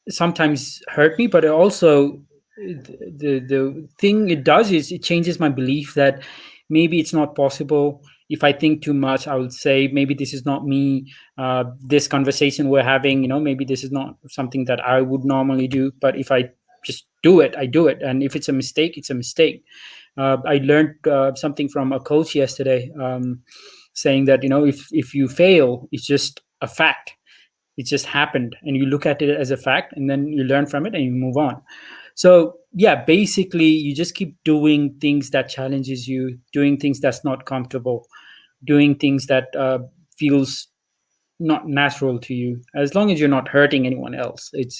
sometimes hurt me, but it also, the thing it does is it changes my belief that maybe it's not possible. If I think too much, I would say maybe this is not me. This conversation we're having, maybe this is not something that I would normally do. But if I just do it, I do it. And if it's a mistake, it's a mistake. I learned something from a coach yesterday, saying that if you fail, it's just a fact. It just happened, and you look at it as a fact, and then you learn from it and you move on. So yeah, basically you just keep doing things that challenges you, doing things that's not comfortable, doing things that feels not natural to you, as long as you're not hurting anyone else. It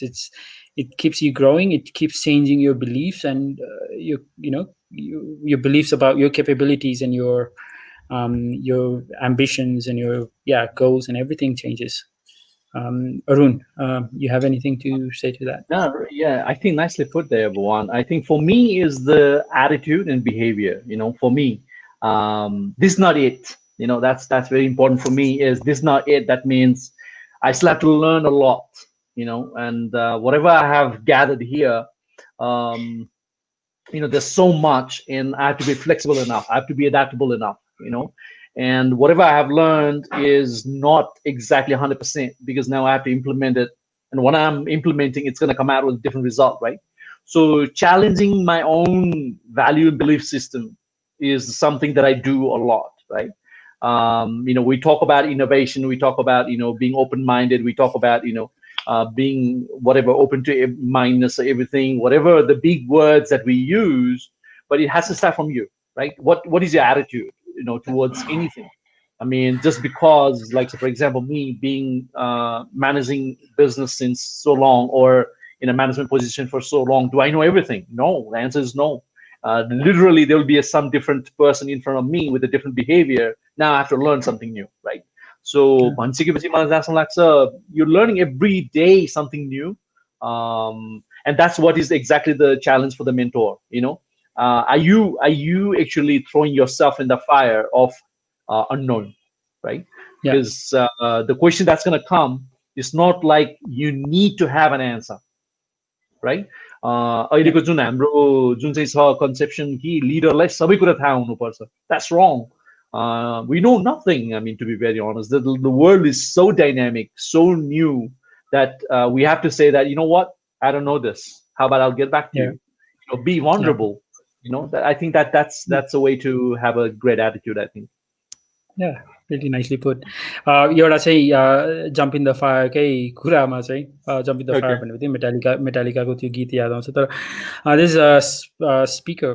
keeps you growing. It keeps changing your beliefs and your beliefs about your capabilities and your ambitions and your goals, and everything changes. Arun, you have anything to say to that? No, yeah, I think nicely put there, Bhuvan. I think for me is the attitude and behavior. For me, this is not it. That's very important for me. Is this not it? That means I still have to learn a lot. And whatever I have gathered here, there's so much, and I have to be flexible enough. I have to be adaptable enough. And whatever I have learned is not exactly 100%, because now I have to implement it. And when I'm implementing, it's going to come out with a different result, right? So challenging my own value and belief system is something that I do a lot, right? We talk about innovation. We talk about, being open-minded. We talk about, being whatever, open to mindedness, everything, whatever the big words that we use, but it has to start from you, right? What is your attitude, towards anything? I mean, just because, like, so for example, me being managing business since so long, or in a management position for so long, do I know everything? No, the answer is no. Literally, there will be some different person in front of me with a different behavior. Now I have to learn something new, right? So you're learning every day something new, and that's what is exactly the challenge for the mentor. Are you actually throwing yourself in the fire of unknown, right? Because the question that's going to come is not like you need to have an answer, right? अहिलेको जुन हाम्रो जुन चाहिँ छ conception कि leaderलाई सबै कुरा थाहा हुनुपर्छ, that's wrong. We know nothing. I mean, to be very honest, the world is so dynamic, so new, that we have to say that, you know what, I don't know this. How about I'll get back to you? Be vulnerable. That I think that's a way to have a great attitude, I think. Yeah, really nicely put. एउटा चाहिँ jump in the फायरकै कुरामा चाहिँ jump in the fire भन्ने बित्तिकै मेटालिकाको त्यो गीत याद आउँछ. तर this speaker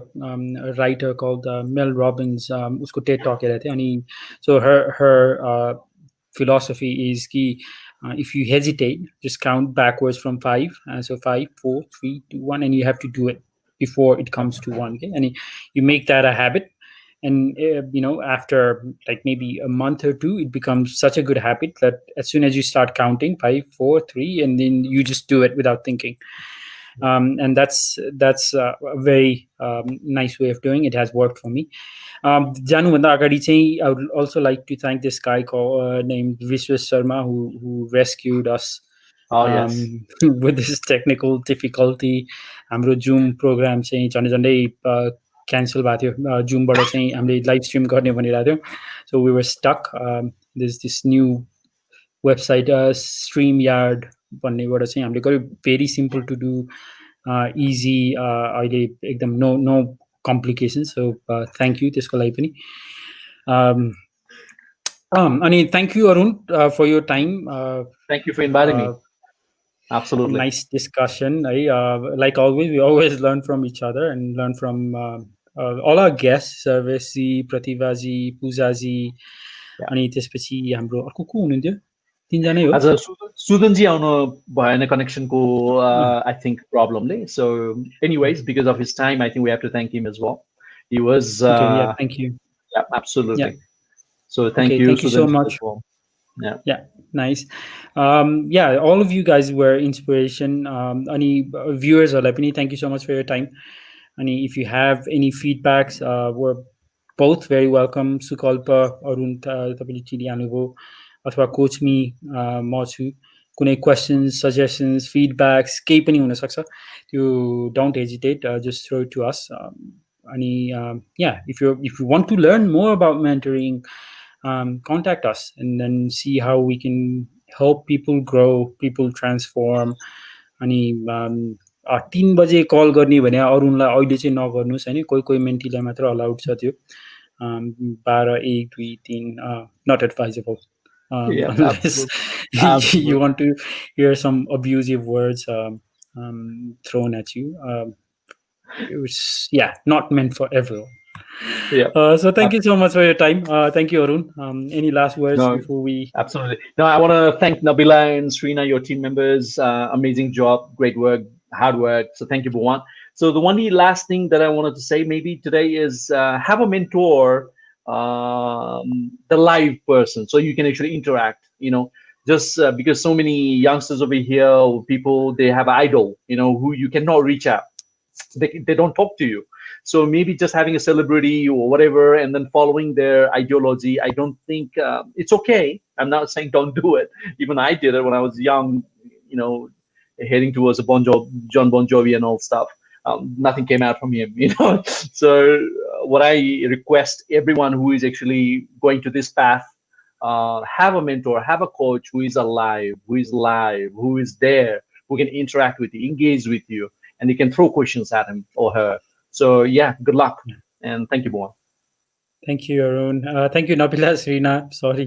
writer called Mel Robbins, उसको टेड टक हेरेको थिएँ. अनि सो her philosophy is कि if you hesitate, just count backwards from 5. So 5, 4, 3, 2, 1, and you have to do it before it comes to 1. Okay? And you make that a habit. And after like maybe a month or two, it becomes such a good habit that as soon as you start counting 5, 4, 3, and then you just do it without thinking. And that's a very nice way of doing it. Has worked for me. Januvanda agadi चाहिँ, I would also like to thank this guy called named Vishwas Sharma who rescued us with this technical difficulty. हाम्रो Zoom program चाहिँ झन्डै cancel भएको थियो. जुमबाट चाहिँ हामीले live stream गर्ने भनिरहेको थियौँ. So we were stuck. This new website StreamYard भन्नेबाट चाहिँ हामीले गर्यो. Very simple to do, easy, अहिले एकदम no complication. So thank you त्यसको लागि पनि. अनि thank you Arun for your time. Thank you for inviting me. Absolutely. Nice discussion. Like always, we always learn from each other and learn from all our guests, Sarvesi, Pratibhaji, Pujaji, अनि त्यसपछि हाम्रो अर्को को हुनुहुन्थ्यो तीनजनै हो आज सुदनजी आउनु भएन कनेक्सनको I think problemले. So anyways, because of his time, I think we have to thank him as well. He was okay, yeah, thank you. Yeah, absolutely. Yeah. So thank Okay, you, thank you so Sudanji, much. as well. Yeah, nice. Yeah, all of you guys were inspiration. Any viewers or Lepini, thank you so much for your time. And if you have any feedbacks, we're both very welcome. Sukalpa, Arun, tapili चिनिहाल्नु भयो अथवा coach मी म छु कुनै questions, suggestions, feedbacks केही पनि हुन सक्छ त्यो don't hesitate, just throw it to us. Yeah, if you want to learn more about mentoring, contact us and then see how we can help people grow, people transform. अनि 3 बजे कल गर्ने भने अरुणलाई अहिले चाहिँ नगर्नुस् हैन कोही कोही मेन्टीलाई मात्र अलाउड छ त्यो 12 1 2 3 not advisable unless you want to hear some abusive words thrown at you. It was not meant for everyone. So thank you so much for your time. Thank you, Arun. Any last words before we? Absolutely. No, I want to thank Nabila and Srina, your team members. Amazing job, great work, hard work. So thank you, Bhuvan. So the only last thing that I wanted to say maybe today is have a mentor, the live person, so you can actually interact. Just because so many youngsters over here, or people, they have idol, who you cannot reach out. They don't talk to you. So maybe just having a celebrity or whatever and then following their ideology, I don't think it's okay. I'm not saying don't do it. Even I did it when I was young, heading towards John Bon Jovi and all stuff. Nothing came out from him, So what I request everyone who is actually going to this path, have a mentor, have a coach who is alive, who is live, who is there, who can interact with you, engage with you, and you can throw questions at him or her. So yeah, good luck and thank you, Bhuvan. Thank you, Arun. Thank you, Nabila, Srina. Sorry,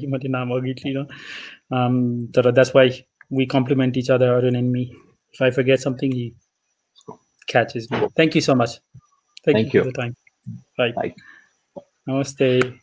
that's why we complement each other, Arun and me. If I forget something, he catches me. Thank you so much. Thank you for the time. Bye. Bye. Namaste.